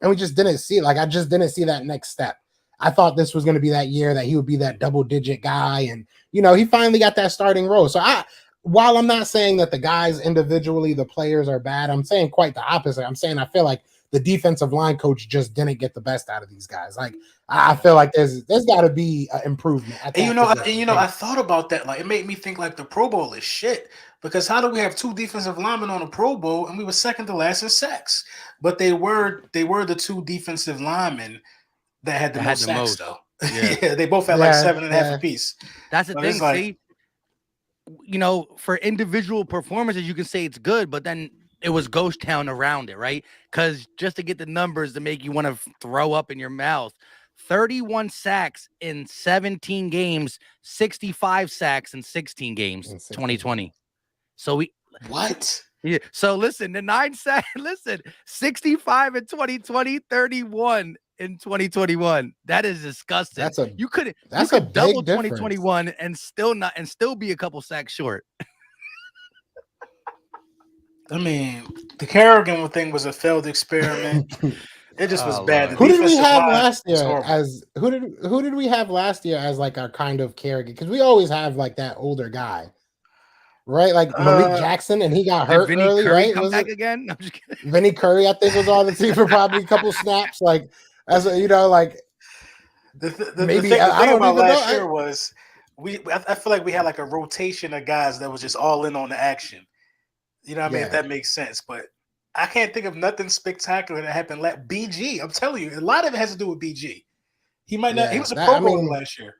and we just didn't see it. Like I just didn't see that next step. I thought this was gonna be that year that he would be that double-digit guy, and you know, he finally got that starting role. So while I'm not saying that the guys individually, the players are bad, I'm saying quite the opposite. I'm saying I feel like the defensive line coach just didn't get the best out of these guys. Like I feel like there's got to be an improvement. I thought about that. Like it made me think like the Pro Bowl is shit because how do we have 2 defensive linemen on a Pro Bowl and we were second to last in sacks? But they were the 2 defensive linemen that had the most sacks though. Yeah. They both had like 7.5 apiece. That's the thing. See, you know, for individual performances, you can say it's good, but then it was ghost town around it, right? Because just to get the numbers to make you want to throw up in your mouth, 31 sacks in 17 games, 65 sacks in 16 games, 2020. So what? Yeah. So listen, the 9 sacks, 65 in 2020, 31 in 2021. That is disgusting. You could double 2021 and still be a couple sacks short. I mean, the Kerrigan thing was a failed experiment. It just was bad. Who did we have last year as who did we have last year as like our kind of Kerrigan? Because we always have like that older guy, right? Like Malik Jackson, and he got hurt early, Curry right? Come back again? No, I'm just kidding. Vinny Curry, I think, was on the team for probably a couple snaps. Like as you know, like the thing about last year was I feel like we had like a rotation of guys that was just all in on the action. You know what I mean? If that makes sense. But I can't think of nothing spectacular that happened. BG, I'm telling you, a lot of it has to do with BG. He might not. He was a Pro Bowler last year.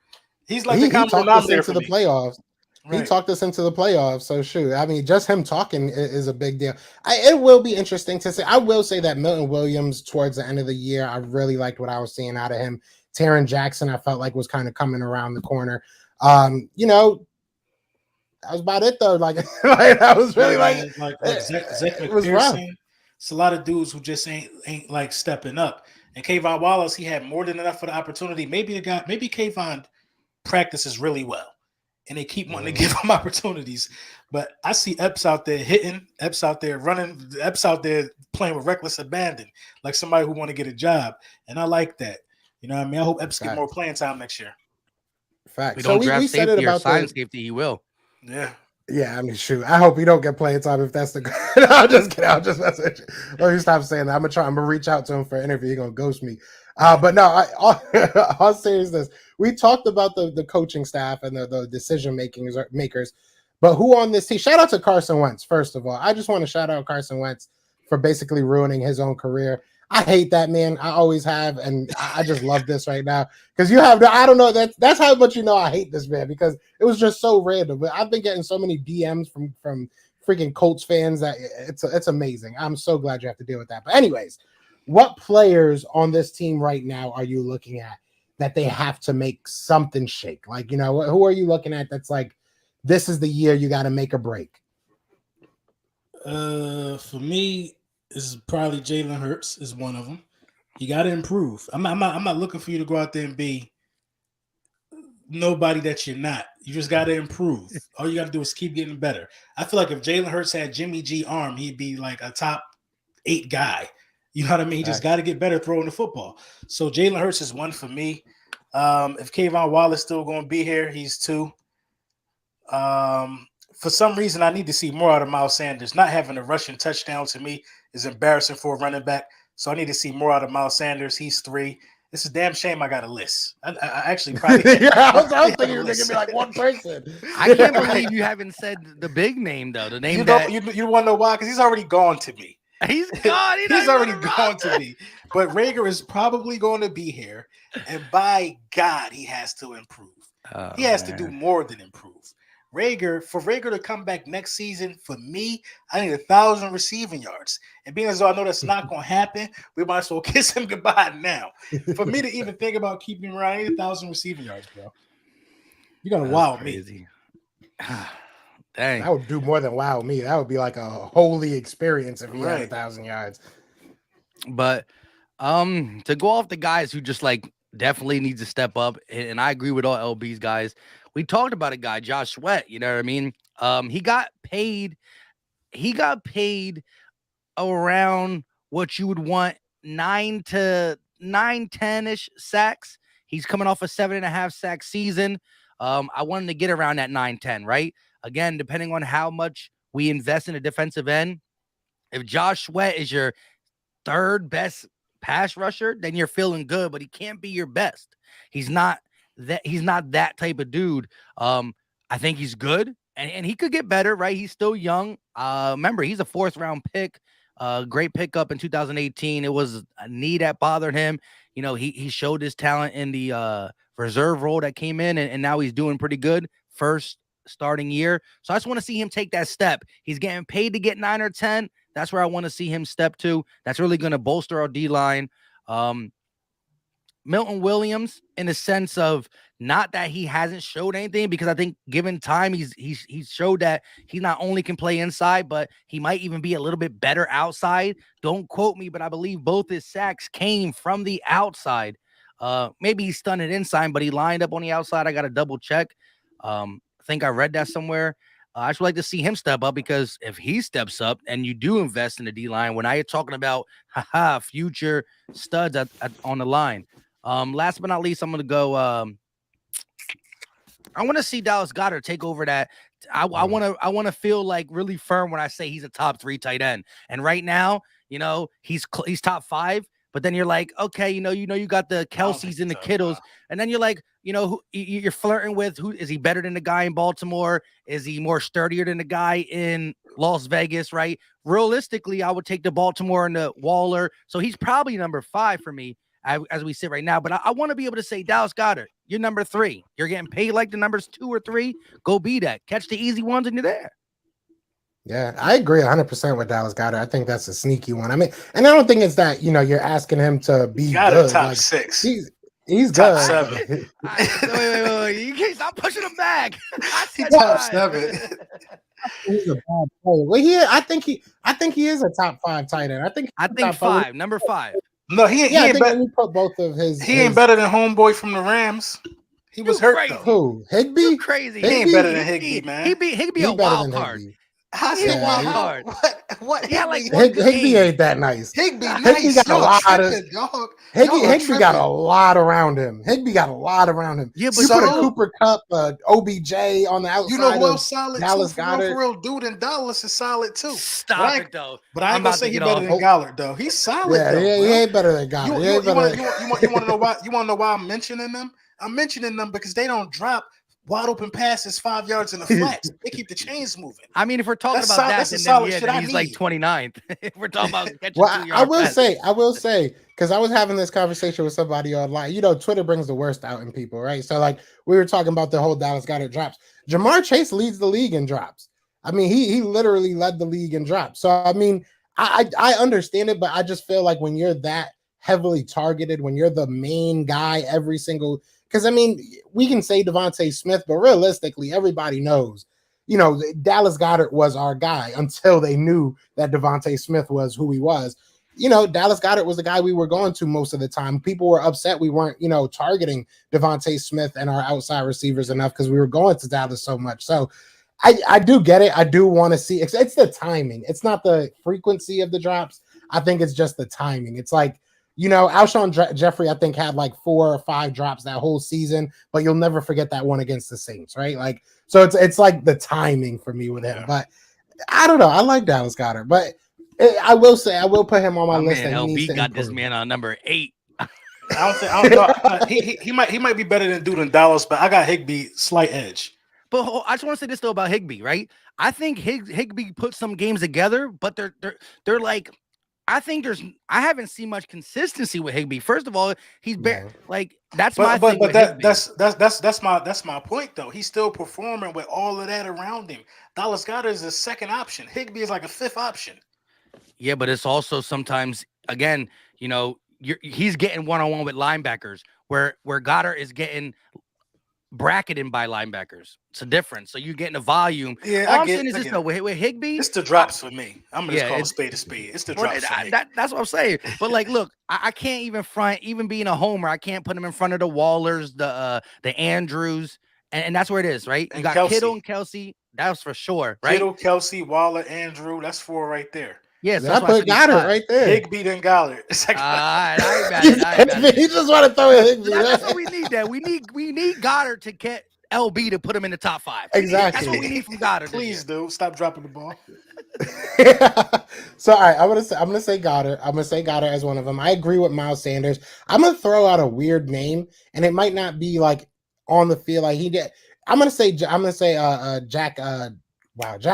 He's like the common denominator for the playoffs. Right. He talked us into the playoffs. So shoot, I mean, just him talking is a big deal. It will be interesting to see. I will say that Milton Williams towards the end of the year, I really liked what I was seeing out of him. Taron Jackson, I felt like was kind of coming around the corner. You know. That was about it though. Like I was really Zach McPherson. Was rough. It's a lot of dudes who just ain't like stepping up. And Kayvon Wallace, he had more than enough for the opportunity. Maybe Kayvon practices really well, and they keep wanting to give him opportunities. But I see Epps out there hitting, Epps out there running, Epps out there playing with reckless abandon, like somebody who want to get a job. And I like that. You know what I mean? I hope Epps get more playing time next year. Fact. So we said it about safety. He will. Yeah, I mean, shoot. I hope you don't get playing time if that's the. No, I'm just kidding. I'll just message. Let me stop saying that. I'm gonna reach out to him for an interview. He's gonna ghost me. But no, all seriousness, we talked about the coaching staff and the decision makers. But who on this team? Shout out to Carson Wentz. First of all, I just want to shout out Carson Wentz for basically ruining his own career. I hate that, man. I always have, and I just love this right now because you have. I don't know. That's how much you know I hate this man because it was just so random. But I've been getting so many DMs from freaking Colts fans that it's amazing. I'm so glad you have to deal with that. But anyways, what players on this team right now are you looking at that they have to make something shake? Like, you know, who are you looking at that's like, this is the year you got to make a break? For me. This is probably Jalen Hurts is one of them. You got to improve. I'm not looking for you to go out there and be nobody that you're not. You just got to improve. All you got to do is keep getting better. I feel like if Jalen Hurts had Jimmy G arm, he'd be like a top 8 guy. You know what I mean? He just got to get better throwing the football. So Jalen Hurts is 1 for me. If Kayvon Wallace still going to be here, he's 2. For some reason, I need to see more out of Miles Sanders. Not having a rushing touchdown to me is embarrassing for a running back. So I need to see more out of Miles Sanders. He's 3. It's a damn shame I got a list. I actually probably I was thinking you were going to be like one person. I can't believe you haven't said the big name though. The name you want to know why? Because he's already gone to me. He's gone. He's already gone to me. But Rager is probably going to be here, and by God, he has to improve. He has to do more than improve. For Rager to come back next season, for me, I need 1,000 receiving yards. And being as though I know that's not going to happen, we might as well kiss him goodbye now. For me to even think about keeping him around, I need 1,000 receiving yards, bro. You're going to wow me. Dang. That would do more than wow me. That would be like a holy experience if he had 1,000 yards. But to go off the guys who just like definitely needs to step up, and I agree with all LB's guys. We talked about a guy, Josh Sweat. You know what I mean? He got paid around what you would want, 9 to 10-ish sacks. He's coming off a 7.5 sack season. I wanted to get around that 9-10, right? Again, depending on how much we invest in a defensive end, if Josh Sweat is your 3rd best pass rusher, then you're feeling good, but he can't be your best. He's not that type of dude. I think he's good and he could get better, right? He's still young. Remember, he's a 4th round pick. Great pickup in 2018. It was a knee that bothered him. You know, he showed his talent in the reserve role that came in, and now he's doing pretty good. First starting year. So I just want to see him take that step. He's getting paid to get 9 or 10. That's where I want to see him step to. That's really going to bolster our D-line. Milton Williams, in the sense of not that he hasn't showed anything, because I think given time, he's showed that he not only can play inside, but he might even be a little bit better outside. Don't quote me, but I believe both his sacks came from the outside. Maybe he stunned it inside, but he lined up on the outside. I got to double check. I think I read that somewhere. I just would like to see him step up, because if he steps up and you do invest in the D-line, when I are talking about future studs on the line. Last but not least, I'm going to go. I want to see Dallas Goedert take over that. I want to feel like really firm when I say he's a top 3 tight end. And right now, you know, he's top 5. But then you're like, okay, you got the Kelseys and the Kittles, and then you're like, you're flirting with who is he better than the guy in Baltimore? Is he more sturdier than the guy in Las Vegas? Right? Realistically, I would take the Baltimore and the Waller. So he's probably number 5 for me as we sit right now. But I want to be able to say, Dallas Goedert, you're number 3. You're getting paid like the numbers 2 or 3. Go be that. Catch the easy ones, and you're there. Yeah, I agree 100% with Dallas Goedert. I think that's a sneaky one. I mean, and I don't think it's that, you're asking him to be good. Top 6. He's top good. 7. Wait. You can't stop pushing him back. He's top 7. He's a bad player. Well, I think he is a top 5 tight end. I think 5, number 5. No, he ain't better. Put both of his. He ain't better than homeboy from the Rams. He was hurt though. Who? Higbee? You're crazy. He ain't better than Higbee, man. Higbee a wild card. How's he a wild card? What? Yeah, like Higbee ain't that nice. Higbee nice. Got a lot of dog. Higbee got a lot around him. Yeah, but you put a Cooper Kupp, OBJ on the outside. You know who else solid? Dallas Goedert. For real, dude in Dallas is solid too. Stop it though. But I ain't gonna say he's better than Goedert though. He's solid. Yeah, he ain't better than Goedert. You want to know why? You want to know why I'm mentioning them? I'm mentioning them because they don't drop wide open passes 5 yards in the flats. They keep the chains moving. I mean, if we're talking about that, then he's like 29th. If we're talking about catching 2 yards. I will say, because I was having this conversation with somebody online. Twitter brings the worst out in people, right? So, like, we were talking about the whole Dallas Goedert drops. Jamar Chase leads the league in drops. I mean, he literally led the league in drops. So, I mean, I understand it, but I just feel like when you're that heavily targeted, when you're the main guy every single. Because, I mean, we can say Devontae Smith, but realistically, everybody knows, Dallas Goedert was our guy until they knew that Devontae Smith was who he was. Dallas Goedert was the guy we were going to most of the time. People were upset we weren't, targeting Devontae Smith and our outside receivers enough because we were going to Dallas so much. So I do get it. I do want to see. It's the timing. It's not the frequency of the drops. I think it's just the timing. It's like, Alshon Jeffrey, I think, had like 4 or 5 drops that whole season, but you'll never forget that one against the Saints, right? Like, so it's like the timing for me with him. But I don't know. I like Dallas Goedert, but I will say I will put him on my list. Man, that he needs LB to got improve. this man on number 8. I don't know. He might be better than dude in Dallas, but I got Higbee slight edge. But I just want to say this though about Higbee, right? I think Higbee put some games together, but they're like, I haven't seen much consistency with Higbee. First of all, he's like that's my thing. But that's my point though. He's still performing with all of that around him. Dallas Goedert is a second option. Higbee is like a 5th option. Yeah, but it's also sometimes again, he's getting one-on-one with linebackers where Goddard is getting bracketed by linebackers. It's a difference. So you're getting a volume. Yeah, all I'm saying is this though, with Higbee, it's the drops for me. I'm gonna just call a spade a spade. It's the drops for me. That's what I'm saying. But like, look, I can't even being a homer, I can't put him in front of the Wallers, the Andrews, and that's where it is, right? You got Kelsey. Kittle and Kelsey, that's for sure, right? Kittle, Kelsey, Waller, Andrew, that's 4 right there. Yes, I put Goddard right there. Higbee then Goddard. He just want to throw a Higbee. That's what we need. That we need Goddard to get LB to put him in the top 5. Exactly. That's what we need from Goddard. Please, dude, stop dropping the ball. So all right, I'm gonna say Goddard. I'm gonna say Goddard as one of them. I agree with Miles Sanders. I'm gonna throw out a weird name, and it might not be like on the field like he did. I'm gonna say Jack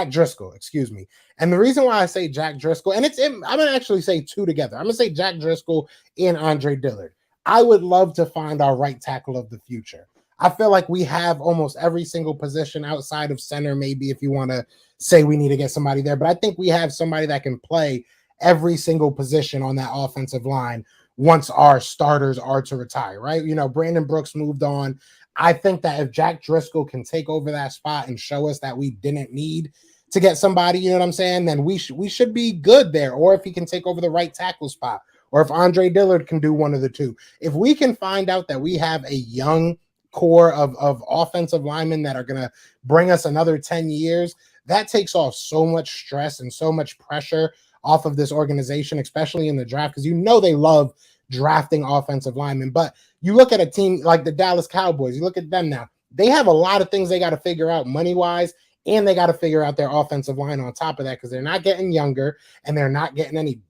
Driscoll, excuse me. And the reason why I say Jack Driscoll, and I'm going to actually say 2 together. I'm going to say Jack Driscoll and Andre Dillard. I would love to find our right tackle of the future. I feel like we have almost every single position outside of center, maybe if you want to say we need to get somebody there. But I think we have somebody that can play every single position on that offensive line once our starters are to retire, right? Brandon Brooks moved on. I think that if Jack Driscoll can take over that spot and show us that we didn't need to get somebody, you know what I'm saying, then we should be good there. Or if he can take over the right tackle spot, or if Andre Dillard can do one of the two. If we can find out that we have a young core of offensive linemen that are going to bring us another 10 years, that takes off so much stress and so much pressure off of this organization, especially in the draft, because they love drafting offensive linemen. But you look at a team like the Dallas Cowboys, you look at them now, they have a lot of things they got to figure out money-wise, and they got to figure out their offensive line on top of that, because they're not getting younger and they're not getting any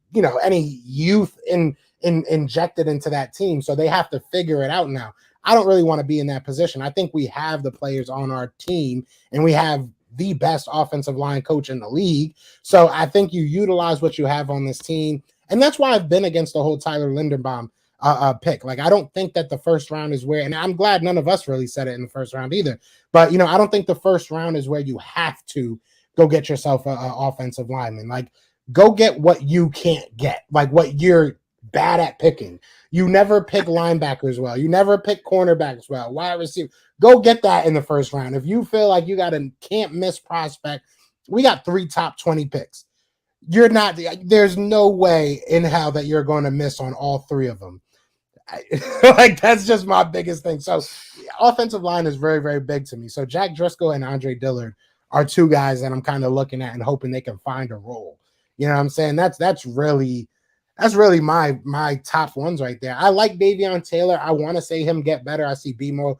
youth injected into that team. So they have to figure it out now. I don't really want to be in that position. I think we have the players on our team, and we have the best offensive line coach in the league. So I think you utilize what you have on this team. And that's why I've been against the whole Tyler Linderbaum pick. Like, I don't think that the first round is where, and I'm glad none of us really said it in the first round either, but I don't think the first round is where you have to go get yourself an offensive lineman. Like, go get what you can't get, like what you're bad at picking. You never pick linebackers well. You never pick cornerbacks well. Wide receiver. Go get that in the first round. If you feel like you got a can't miss prospect, we got 3 top 20 picks. There's no way in hell that you're going to miss on all 3 of them. Like, that's just my biggest thing. So offensive line is very, very big to me. So Jack Driscoll and Andre Dillard are 2 guys that I'm kind of looking at and hoping they can find a role. You know what I'm saying? That's really my top ones right there. I like Davion Taylor. I want to say him get better. I see BMO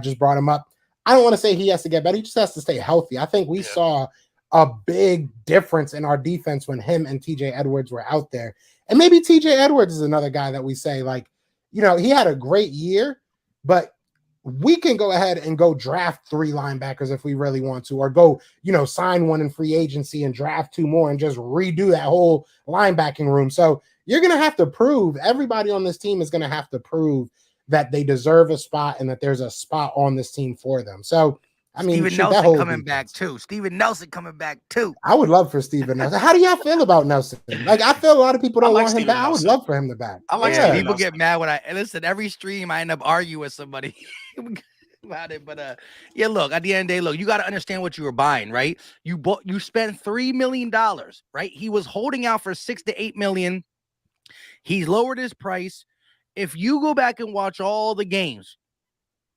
just brought him up. I don't want to say he has to get better. He just has to stay healthy. I think we saw a big difference in our defense when him and TJ Edwards were out there. And maybe TJ Edwards is another guy that we say, like, he had a great year, but we can go ahead and go draft 3 linebackers if we really want to, or go, sign one in free agency and draft 2 more and just redo that whole linebacking room. So you're going to have to prove, everybody on this team is going to have to prove that they deserve a spot and that there's a spot on this team for them. So, I mean, Steven Nelson coming back too. Steven Nelson coming back too. I would love for Steven Nelson. How do y'all feel about Nelson? Like, I feel a lot of people don't want him back. I would love for him to back. I like Steven people get mad when I listen. Every stream I end up arguing with somebody about it. But look, at the end of the day, look, you got to understand what you were buying, right? You spent $3 million, right? He was holding out for $6 to $8 million. He's lowered his price. If you go back and watch all the games,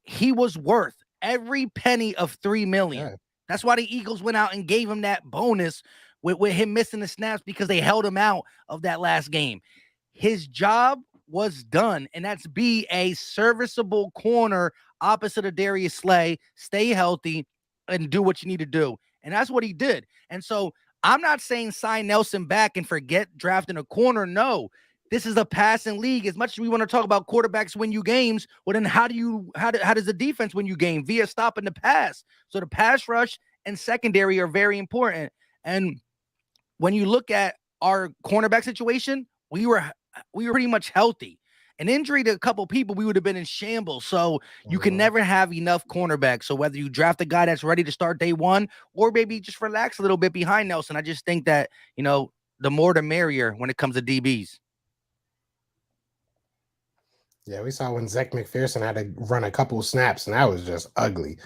he was worth every penny of $3 million. Yeah. That's why the Eagles went out and gave him that bonus with him missing the snaps because they held him out of that last game. His job was done, and that's be a serviceable corner opposite of Darius Slay, stay healthy, and do what you need to do. And that's what he did. And so I'm not saying sign Nelson back and forget drafting a corner. No, this is a passing league. As much as we want to talk about quarterbacks win you games, well, then how does the defense win you game? Via stopping the pass. So the pass rush and secondary are very important. And when you look at our cornerback situation, we were pretty much healthy. An injury to a couple people, we would have been in shambles. So you can never have enough cornerbacks. So whether you draft a guy that's ready to start day one or maybe just relax a little bit behind Nelson, I just think that, the more the merrier when it comes to DBs. Yeah, we saw when Zach McPherson had to run a couple of snaps, and that was just ugly.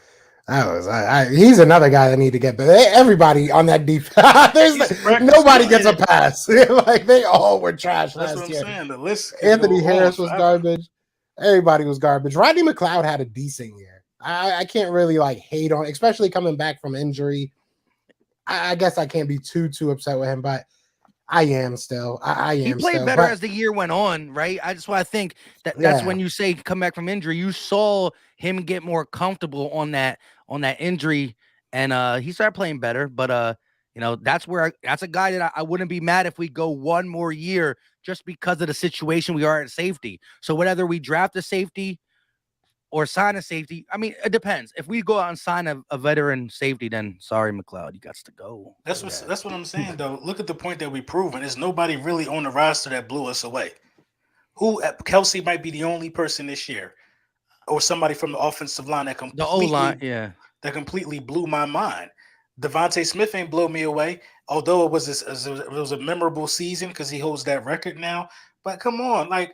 He's another guy that need to get better. Everybody on that defense, nobody gets a pass. Like they all were trash last year. Saying. The list Anthony Harris was garbage. Everybody was garbage. Rodney McLeod had a decent year. I can't really hate on, especially coming back from injury. I guess I can't be too upset with him, but I am still. I am. He played better as the year went on, right? That's why I think that's when you say come back from injury. You saw him get more comfortable on that injury, and he started playing better. But that's a guy that I wouldn't be mad if we go one more year just because of the situation we are at safety. So whether we draft a safety or sign a safety, I mean, it depends. If we go out and sign a veteran safety, then sorry, McLeod, you got to go. That's what I'm saying, though. Look at the point that we proven. There's nobody really on the roster that blew us away. Kelsey might be the only person this year, or somebody from the offensive line that completely blew my mind. Devontae Smith ain't blow me away, although it was a memorable season because he holds that record now. But come on, I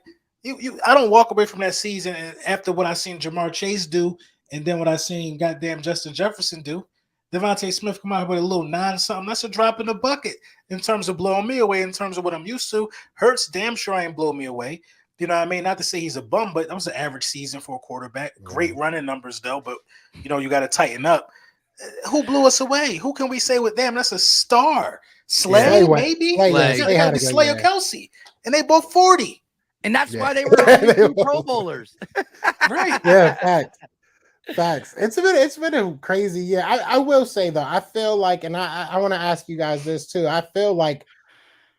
don't walk away from that season and after what I seen Jamar Chase do, and then what I seen goddamn Justin Jefferson do. Devontae Smith come out with a little 9-something. That's a drop in the bucket in terms of blowing me away, in terms of what I'm used to. Hurts damn sure ain't blow me away. You know what I mean? Not to say he's a bum, but that was an average season for a quarterback. Great running numbers, though, but, you got to tighten up. Who blew us away? Who can we say with them? That's a star. Slay, maybe? Slay or Kelsey. And they both 40. And that's why they were only 2 Pro Bowlers. Right. Yeah, facts. It's been a crazy year. I will say, though, I feel like, and I want to ask you guys this, too. I feel like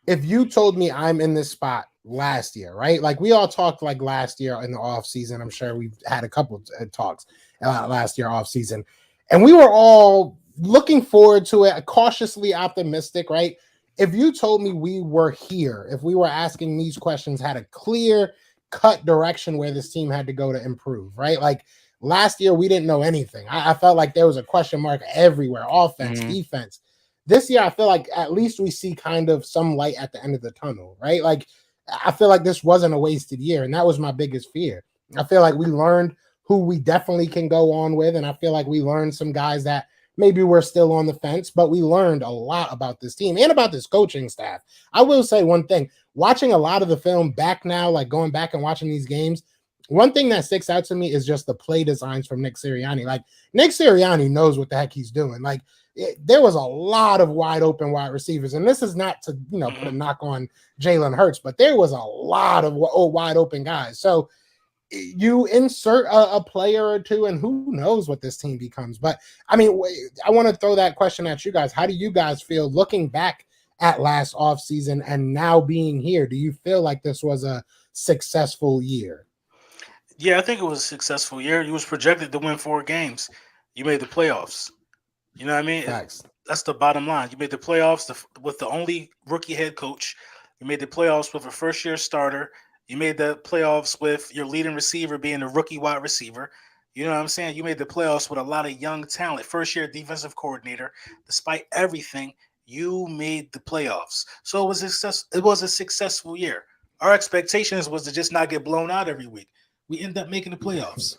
if you told me I'm in this spot last year, right? Like we all talked last year in the offseason. I'm sure we've had a couple of talks last year offseason. And we were all looking forward to it, cautiously optimistic, right? If you told me we were here, if we were asking these questions, had a clear cut direction where this team had to go to improve, right? Like last year, we didn't know anything. I felt like there was a question mark everywhere, offense, defense. This year, I feel like at least we see kind of some light at the end of the tunnel, right? Like I feel like this wasn't a wasted year, and that was my biggest fear. I feel like we learned who we definitely can go on with, and I feel like we learned some guys that maybe we're still on the fence, but we learned a lot about this team and about this coaching staff. I will say one thing, watching a lot of the film back now, like going back and watching these games, one thing that sticks out to me is just the play designs from Nick Sirianni. Like Nick Sirianni knows what the heck he's doing. Like there was a lot of wide open wide receivers, and this is not to, put a knock on Jalen Hurts, but there was a lot of wide open guys. So you insert a player or two, and who knows what this team becomes. But, I mean, I want to throw that question at you guys. How do you guys feel looking back at last offseason and now being here? Do you feel like this was a successful year? Yeah, I think it was a successful year. You was projected to win 4 games. You made the playoffs. You know what I mean? Facts. That's the bottom line. You made the playoffs with the only rookie head coach. You made the playoffs with a first-year starter. You made the playoffs with your leading receiver being a rookie wide receiver. You know what I'm saying? You made the playoffs with a lot of young talent. First-year defensive coordinator. Despite everything, you made the playoffs. So it was a successful year. Our expectations was to just not get blown out every week. We end up making the playoffs.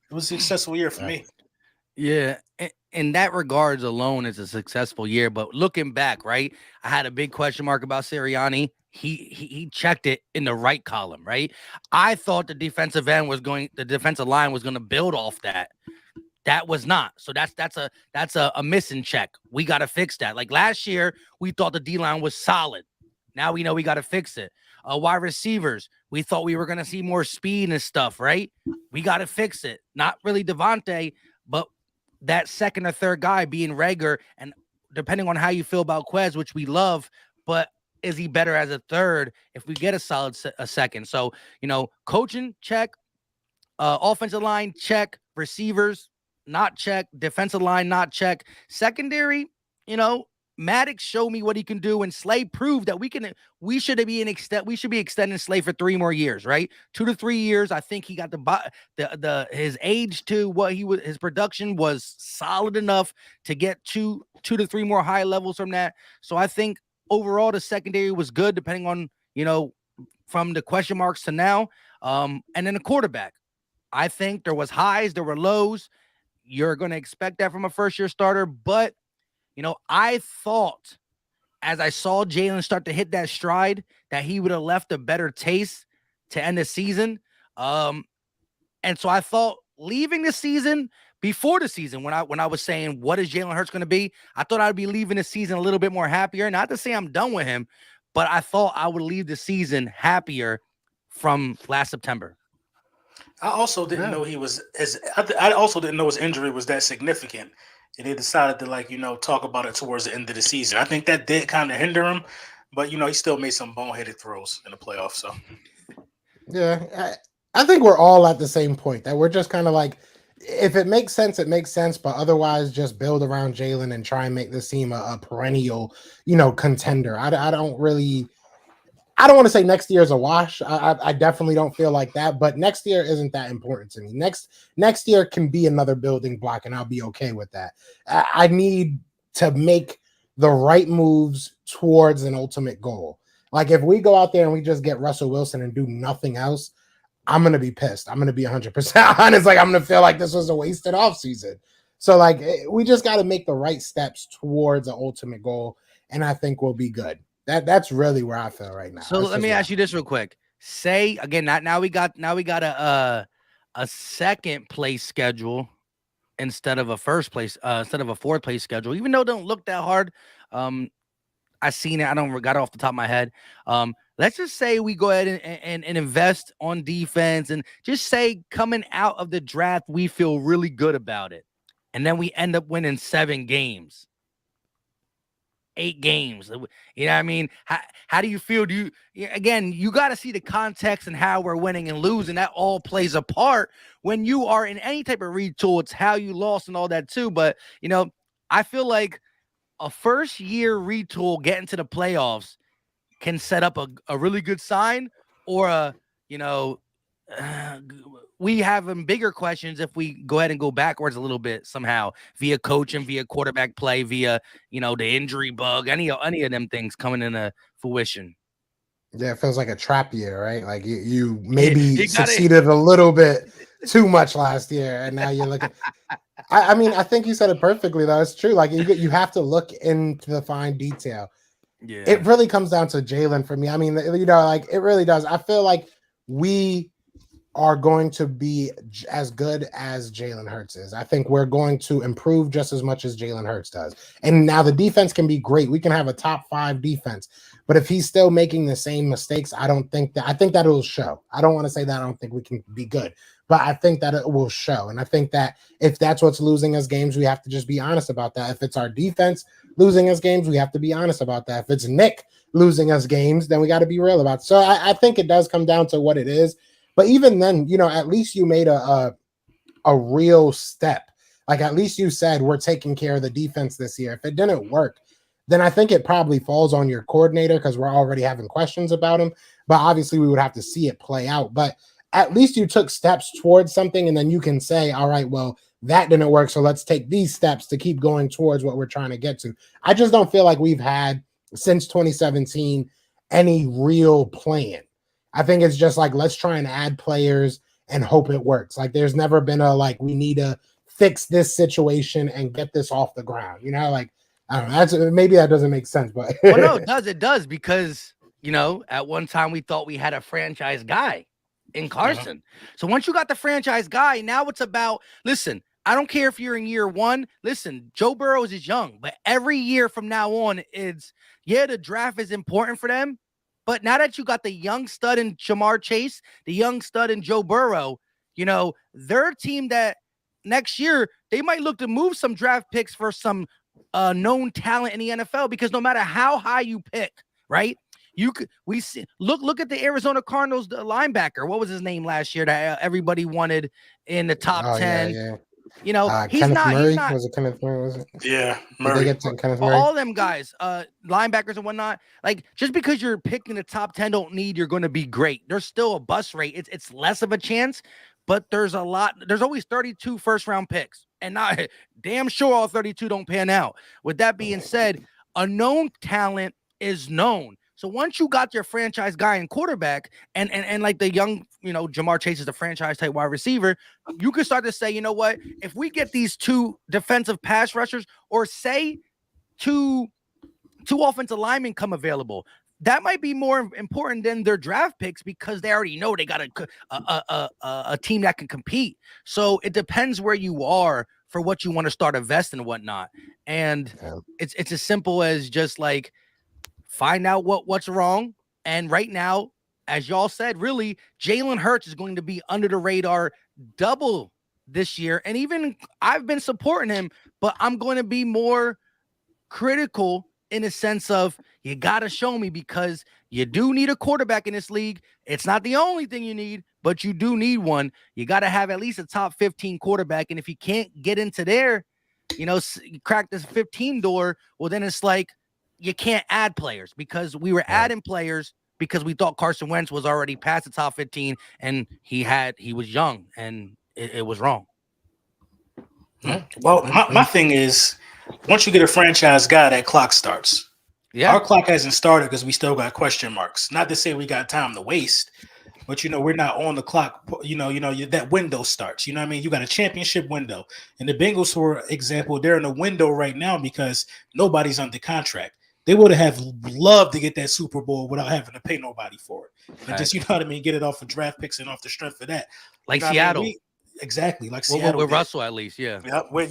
It was a successful year for me. Yeah, in that regards alone, it's a successful year. But looking back, right, I had a big question mark about Sirianni. He checked it in the right column, right? I thought the defensive line was going to build off that. That was not. So that's a missing check. We got to fix that. Like last year, we thought the D-line was solid. Now we know we got to fix it. Wide receivers, we thought we were going to see more speed and stuff, right? We got to fix it. Not really Devontae, but that second or third guy being Rager, and depending on how you feel about Quez, which we love, but is he better as a third if we get a solid a second? So, coaching, check. Offensive line, check. Receivers, not check. Defensive line, not check. Secondary, Maddox showed me what he can do, and Slay proved that we should be extending Slay for 3 more years, right? 2 to 3 years. I think he got his age to what his production was solid enough to get 2 to 3 more high levels from that. So I think overall the secondary was good, depending on, from the question marks to now. And then the quarterback, I think there was highs, there were lows. You're going to expect that from a first-year starter, but I thought as I saw Jalen start to hit that stride that he would have left a better taste to end the season. And so I thought leaving the season before the season, when I was saying, what is Jalen Hurts going to be? I thought I'd be leaving the season a little bit more happier. Not to say I'm done with him, but I thought I would leave the season happier from last September. I also didn't know he was I also didn't know his injury was that significant. And they decided to, talk about it towards the end of the season. I think that did kind of hinder him, but, he still made some boneheaded throws in the playoffs. So, yeah, I think we're all at the same point that we're just kind of like, if it makes sense, it makes sense. But otherwise, just build around Jalen and try and make this team a perennial, contender. I don't want to say next year is a wash. I definitely don't feel like that, but next year isn't that important to me. Next year can be another building block, and I'll be okay with that. I need to make the right moves towards an ultimate goal. Like if we go out there and we just get Russell Wilson and do nothing else, I'm going to be pissed. I'm going to be 100% honest. Like I'm going to feel like this was a wasted offseason. So we just got to make the right steps towards an ultimate goal, and I think we'll be good. That's really where I feel right now. So let me ask you this real quick. Say again, now we got a second place schedule instead of a fourth place schedule. Even though it don't look that hard, I seen it. I don't got it off the top of my head. Let's just say we go ahead and invest on defense, and just say coming out of the draft we feel really good about it, and then we end up winning 7 games. 8 games. You know what I mean? How do you feel? You got to see the context and how we're winning and losing. That all plays a part when you are in any type of retool. It's how you lost and all that too. But, I feel like a first year retool getting to the playoffs can set up a really good sign, or we have bigger questions if we go ahead and go backwards a little bit somehow via coaching, via quarterback play, via the injury bug, any of them things coming into fruition. Yeah, it feels like a trap year, right? Like you maybe succeeded a little bit too much last year, and now you're looking. I mean, I think you said it perfectly, though. It's true. Like you have to look into the fine detail. Yeah, it really comes down to Jalen for me. I mean, it really does. I feel like we are going to be as good as Jalen Hurts is. I think we're going to improve just as much as Jalen Hurts does. And now the defense can be great. We can have a top 5 defense. But if he's still making the same mistakes, I think that it'll show. I don't want to say that I don't think we can be good, but I think that it will show. And I think that if that's what's losing us games, we have to just be honest about that. If it's our defense losing us games, we have to be honest about that. If it's Nick losing us games, then we got to be real about it. So I think it does come down to what it is. But even then, at least you made a real step. Like at least you said we're taking care of the defense this year. If it didn't work, then I think it probably falls on your coordinator because we're already having questions about him. But obviously we would have to see it play out. But at least you took steps towards something, and then you can say, all right, well, that didn't work, so let's take these steps to keep going towards what we're trying to get to. I just don't feel like we've had, since 2017, any real plan. I think it's just like, let's try and add players and hope it works. Like there's never been we need to fix this situation and get this off the ground. I don't know. Maybe that doesn't make sense, but well, no, it does. It does because at one time we thought we had a franchise guy in Carson. So once you got the franchise guy, now it's about, listen, I don't care if you're in year one. Listen, Joe Burrow is young, but every year from now on, the draft is important for them. But now that you got the young stud in Jamar Chase, the young stud in Joe Burrow, they're a team that next year they might look to move some draft picks for some known talent in the NFL, because no matter how high you pick, right? Look at the Arizona Cardinals, the linebacker. What was his name last year that everybody wanted in the top 10? Yeah. He's Kenneth not. Murray. He's not. Was it Kenneth Murray? Was it? Yeah, Did Murray. they get to Kenneth Murray? All them guys, linebackers and whatnot. Like, just because you're picking the top 10, don't need you're going to be great. There's still a bust rate. It's less of a chance, but there's always 32 first-round picks, and not damn sure all 32 don't pan out. With that being said, a known talent is known. So once you got your franchise guy in quarterback, and like the young, Jamar Chase is a franchise type wide receiver, you can start to say, you know what, if we get these two defensive pass rushers, or say two offensive linemen come available, that might be more important than their draft picks, because they already know they got a team that can compete. So it depends where you are for what you want to start investing and whatnot. And it's as simple as just like, find out what's wrong. And right now, as y'all said, really, Jalen Hurts is going to be under the radar double this year. And even I've been supporting him, but I'm going to be more critical in a sense of, you got to show me, because you do need a quarterback in this league. It's not the only thing you need, but you do need one. You got to have at least a top 15 quarterback. And if you can't get into there, crack this 15 door, well, then it's like, you can't add players, because we were adding players because we thought Carson Wentz was already past the top 15, and he was young, and it was wrong. Well, my thing is, once you get a franchise guy, that clock starts. Yeah, our clock hasn't started because we still got question marks. Not to say we got time to waste, but we're not on the clock. That window starts. You know what I mean? You got a championship window, and the Bengals, for example, they're in a window right now because nobody's under contract. They would have loved to get that Super Bowl without having to pay nobody for it. And just, get it off of draft picks and off the strength of that. Like Seattle. Exactly. Like Seattle. With Russell, at least, yeah. Yeah, we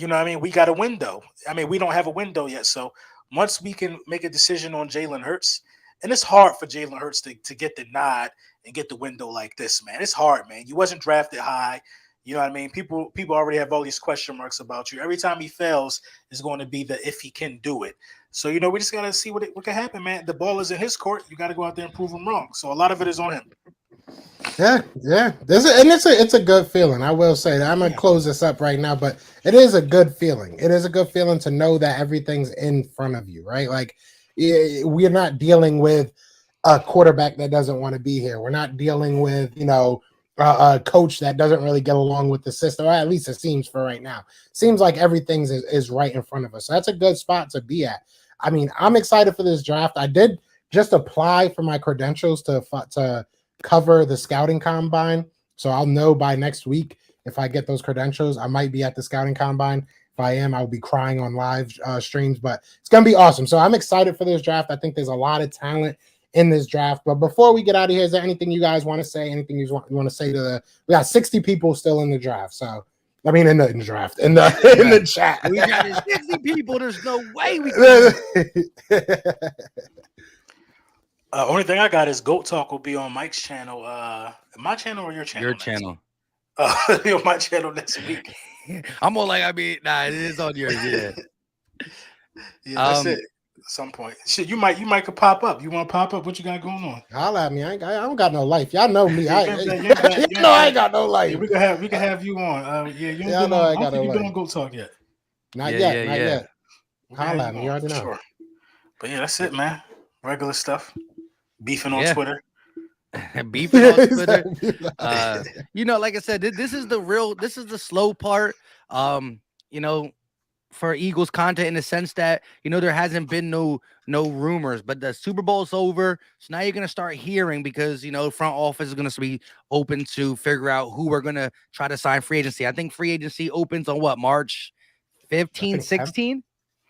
got a window. We don't have a window yet. So once we can make a decision on Jalen Hurts, and it's hard for Jalen Hurts to get the nod and get the window like this, man. It's hard, man. You wasn't drafted high. You know what I mean? People already have all these question marks about you. Every time he fails, it's going to be if he can do it. So, we just got to see what can happen, man. The ball is in his court. You got to go out there and prove him wrong. So a lot of it is on him. Yeah. It's a good feeling. I will say that. I'm going to close this up right now, but it is a good feeling. It is a good feeling to know that everything's in front of you, right? Like, we're not dealing with a quarterback that doesn't want to be here. We're not dealing with, a coach that doesn't really get along with the system, or at least it seems for right now. Seems like everything is right in front of us. So that's a good spot to be at. I'm excited for this draft. I did just apply for my credentials to cover the scouting combine. So I'll know by next week if I get those credentials. I might be at the scouting combine. If I am, I'll be crying on live streams, but it's going to be awesome. So I'm excited for this draft. I think there's a lot of talent in this draft. But before we get out of here, is there anything you guys want to say? Anything you want to say we got 60 people still in the draft. So in the draft, in the chat. We got 60 people. There's no way we can. Only thing I got is Goat Talk will be on Mike's channel. My channel or your channel? Your channel. It'll be on my channel next week. I'm all like, it is on yours. Yeah. Yeah, that's it. At some point, shit, you might could pop up. You want to pop up? What you got going on? Holla at me. I don't got no life. Y'all know me. I ain't got no life. Yeah, we can have you on. I don't think you're doing Goat Talk yet. Not yet. Holla at me. You already know. Sure. But yeah, that's it, man. Regular stuff. Beefing on Twitter. Beefing on Twitter. Like I said, this is the slow part. For Eagles content, in the sense that there hasn't been no rumors, but the Super Bowl's over, so now you're gonna start hearing, because front office is gonna be open to figure out who we're gonna try to sign free agency. I think free agency opens on March 15, 16,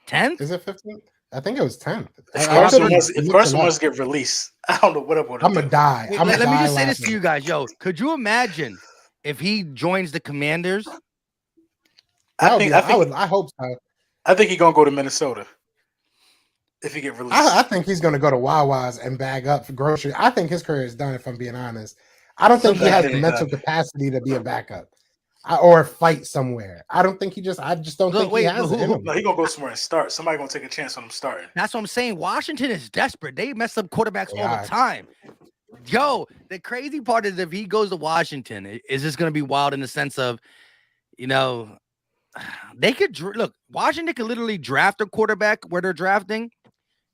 10th? Is it 15? I think it was 10th. If Carson must get released, I don't know what I'm gonna die. Let me just say this to you guys, could you imagine if he joins the Commanders? That would be. I hope so. I think he's gonna go to Minnesota if he get released. I think he's going to go to Wawa's and bag up for groceries. I think his career is done. If I'm being honest, I don't think he has the mental capacity to be a backup or fight somewhere. I don't think he just. I just don't think he has it in him. No, he gonna go somewhere and start. Somebody gonna take a chance on him starting. That's what I'm saying. Washington is desperate. They mess up quarterbacks all the time. Yo, the crazy part is if he goes to Washington, is this going to be wild in the sense of, they could look. Washington could literally draft a quarterback where they're drafting.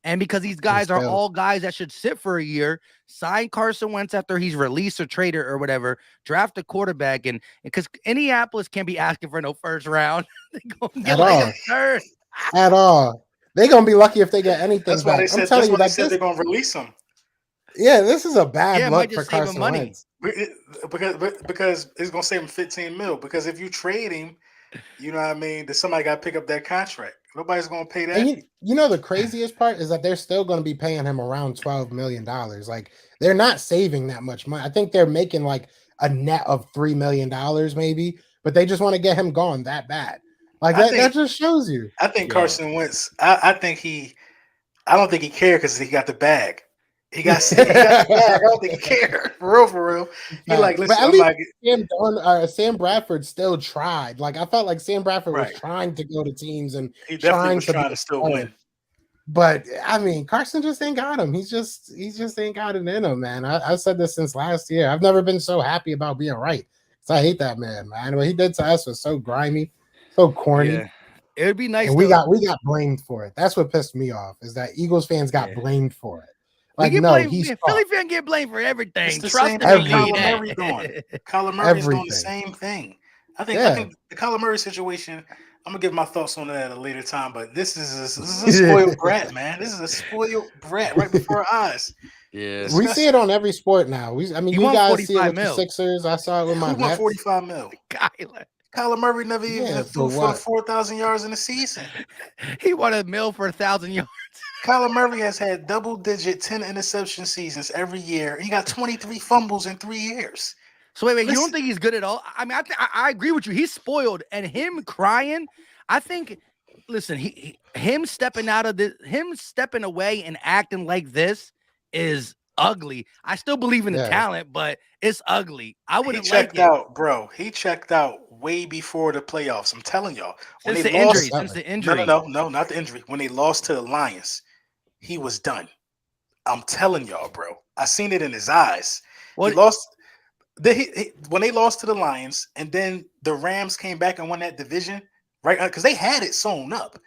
And because these guys are all guys that should sit for a year, sign Carson Wentz after he's released or traded or whatever, draft a quarterback. And because Indianapolis can't be asking for no first round. At all. They're going to be lucky if they get anything. That's why they said, they're going to release him. Yeah, this is a bad look for Carson Wentz. Because it's going to save him $15 million. Because if you trade him, you know what I mean, that somebody got to pick up that contract. Nobody's going to pay that. And the craziest part is that they're still going to be paying him around $12 million. Like, they're not saving that much money. I think they're making like a net of $3 million maybe, but they just want to get him gone that bad. Like, that just shows you. I think Carson Wentz, I don't think he cared because he got the bag. He got the bag. I don't think he cared. For real. He listen, Sam Bradford still tried. Like, I felt like Sam Bradford was trying to go to teams and he definitely was trying to still win. But I mean, Carson just ain't got him. He's just ain't got it in him, man. I've said this since last year. I've never been so happy about being right. So I hate that man. What he did to us was so grimy, so corny. Yeah. It would be nice. And we got blamed for it. That's what pissed me off. Is that Eagles fans got blamed for it. Like, Philly fan get blamed for everything. Trust me. Kyler Murray doing. Kyler Murray's doing the same thing. I think the Kyler Murray situation, I'm gonna give my thoughts on that at a later time. But this is a spoiled brat, man. This is a spoiled brat right before our eyes. Yeah, we see it on every sport now. You guys see it with the Sixers. I saw it with my Nets. 45 mil. Kyler Murray never even threw for 4,000 yards in a season. He won $1 million for 1,000 yards. Kyler Murray has had double-digit 10 interception seasons every year. He got 23 fumbles in 3 years. So wait, you don't think he's good at all? I mean, I agree with you. He's spoiled, and him crying. I think. Listen, him stepping away and acting like this is ugly. I still believe in the talent, but it's ugly. I wouldn't like it. He checked out way before the playoffs. I'm telling y'all. Since the injury. No, not the injury. When they lost to the Lions, he was done. I'm telling y'all, bro. I seen it in his eyes. He lost. When they lost to the Lions, and then the Rams came back and won that division, right? Because they had it sewn up.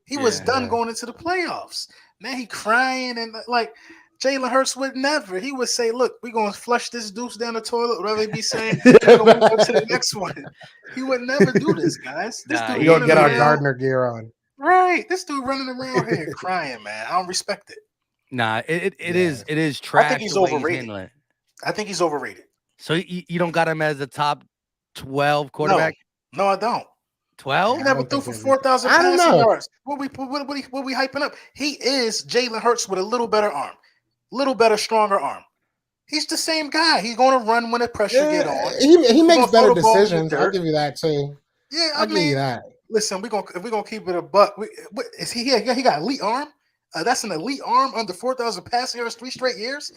He was done going into the playoffs. Now he crying and like Jalen Hurts would never. He would say, "Look, we're gonna flush this deuce down the toilet." Whatever he be saying, we're gonna move on to the next one. He would never do this, guys. This dude we gonna get our Gardner gear on. Right, this dude running around here crying, man. I don't respect it. Nah, it is trash. I think he's overrated. I think he's overrated. So you don't got him as a top 12 quarterback? No, I don't. 12? He never threw for 4,000 passing yards. What we hyping up? He is Jalen Hurts with a little better arm, little better, stronger arm. He's the same guy. He's going to run when the pressure get on. He makes better decisions. I'll give you that too. Yeah, I'll give you that. Listen, if we're gonna keep it a buck. Is he? He got elite arm. That's an elite arm under 4,000 passing yards 3 straight years.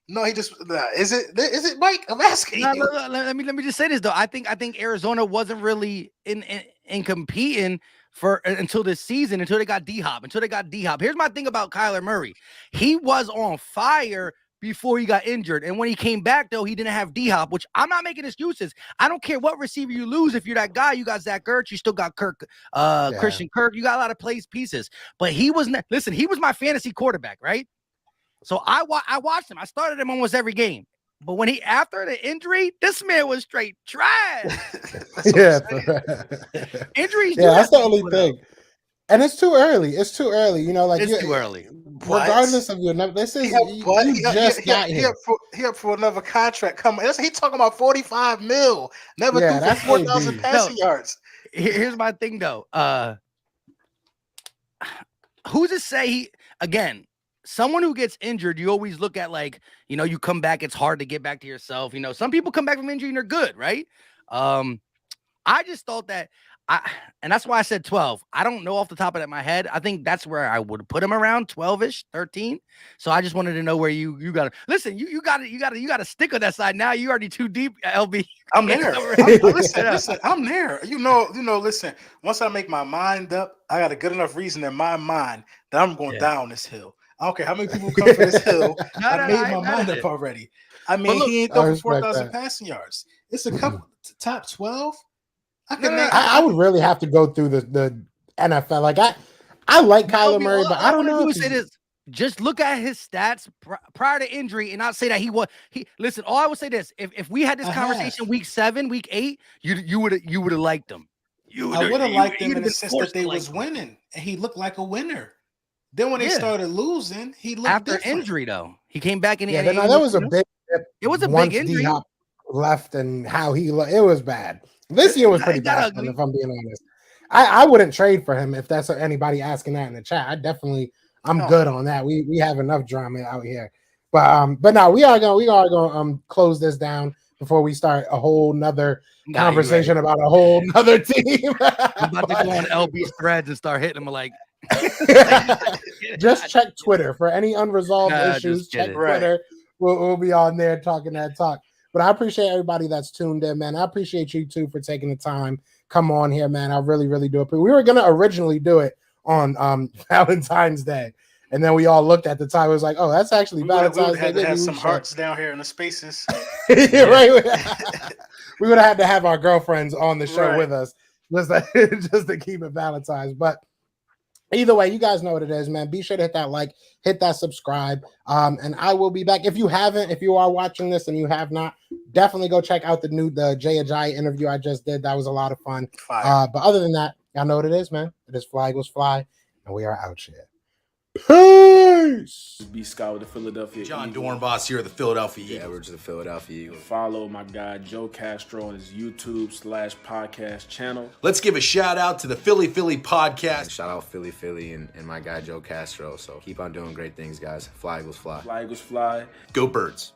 No, he just is it Mike? I'm asking. No, let me just say this though. I think Arizona wasn't really in competing for until this season, until they got D-Hop. Here's my thing about Kyler Murray. He was on fire before he got injured. And when he came back, though, he didn't have D-Hop, which I'm not making excuses. I don't care what receiver you lose. If you're that guy, you got Zach Ertz, you still got Christian Kirk. You got a lot of pieces. But he was my fantasy quarterback, right? So I watched him. I started him almost every game. But when after the injury, this man was straight trash. Injuries. Yeah, that's the only thing. And it's too early. It's too early. It's too early. Regardless of your number, this is he up for another contract. He talking about 45 mil. Never threw for 4,000 passing yards. Here's my thing though. Who's to say someone who gets injured, you always look at you come back, it's hard to get back to yourself. Some people come back from injury and they're good, right? I just thought that And that's why I said 12. I don't know off the top of my head. I think that's where I would put him around 12ish, 13. So I just wanted to know where you got to listen. You got to stick on that side now. You already too deep, LB. I'm there. Listen, I'm there. You know, listen, once I make my mind up, I got a good enough reason in my mind that I'm going down this hill. I don't care how many people come for this hill. I made my mind up already. I mean, look, he ain't throw for 4,000 passing yards. It's a couple top 12. I would really have to go through the NFL. Like I like Kyler Murray, but I don't know. Just look at his stats prior to injury, and not say that he listen. All I would say this: if we had this conversation week 7, week 8, you would have liked him. I would have liked him in the sense that they was winning, and he looked like a winner. Then when they started losing, he looked after different. Injury though. He came back in. That was a big. It was a big injury. D-Hop left and how it was bad. This year was pretty bad, if I'm being honest. I wouldn't trade for him if that's anybody asking that in the chat. I'm good on that. We have enough drama out here. But no, we are gonna close this down before we start a whole nother conversation about a whole nother team. I'm about to go on LB's threads and start hitting them like just check Twitter for any unresolved issues. Check Twitter. We'll be on there talking that talk. But I appreciate everybody that's tuned in, man. I appreciate you too for taking the time. Come on here, man. I really, really do appreciate. We were gonna originally do it on Valentine's Day, and then we all looked at the time. It was like, oh, that's actually Valentine's Day. We had to have some hearts down here in the spaces. Right. We would have had to have our girlfriends on the show with us, just to keep it Valentine's. But either way, you guys know what it is, man. Be sure to hit that like, hit that subscribe, and I will be back. If you are watching this and you have not, definitely go check out the Jay Ajayi interview I just did. That was a lot of fun. But other than that, y'all know what it is, man. It is Fly Eagles Fly, and we are out here. Peace. B Scott with the Philadelphia John Eagles. Dornbos here, the Philadelphia Eagles. Edwards, the Philadelphia Eagles. Follow my guy Joe Castro on his YouTube/podcast channel. Let's give a shout out to the Philly podcast. And shout out Philly, and my guy Joe Castro. So keep on doing great things, guys. Fly Eagles Fly. Fly Eagles Fly. Go Birds.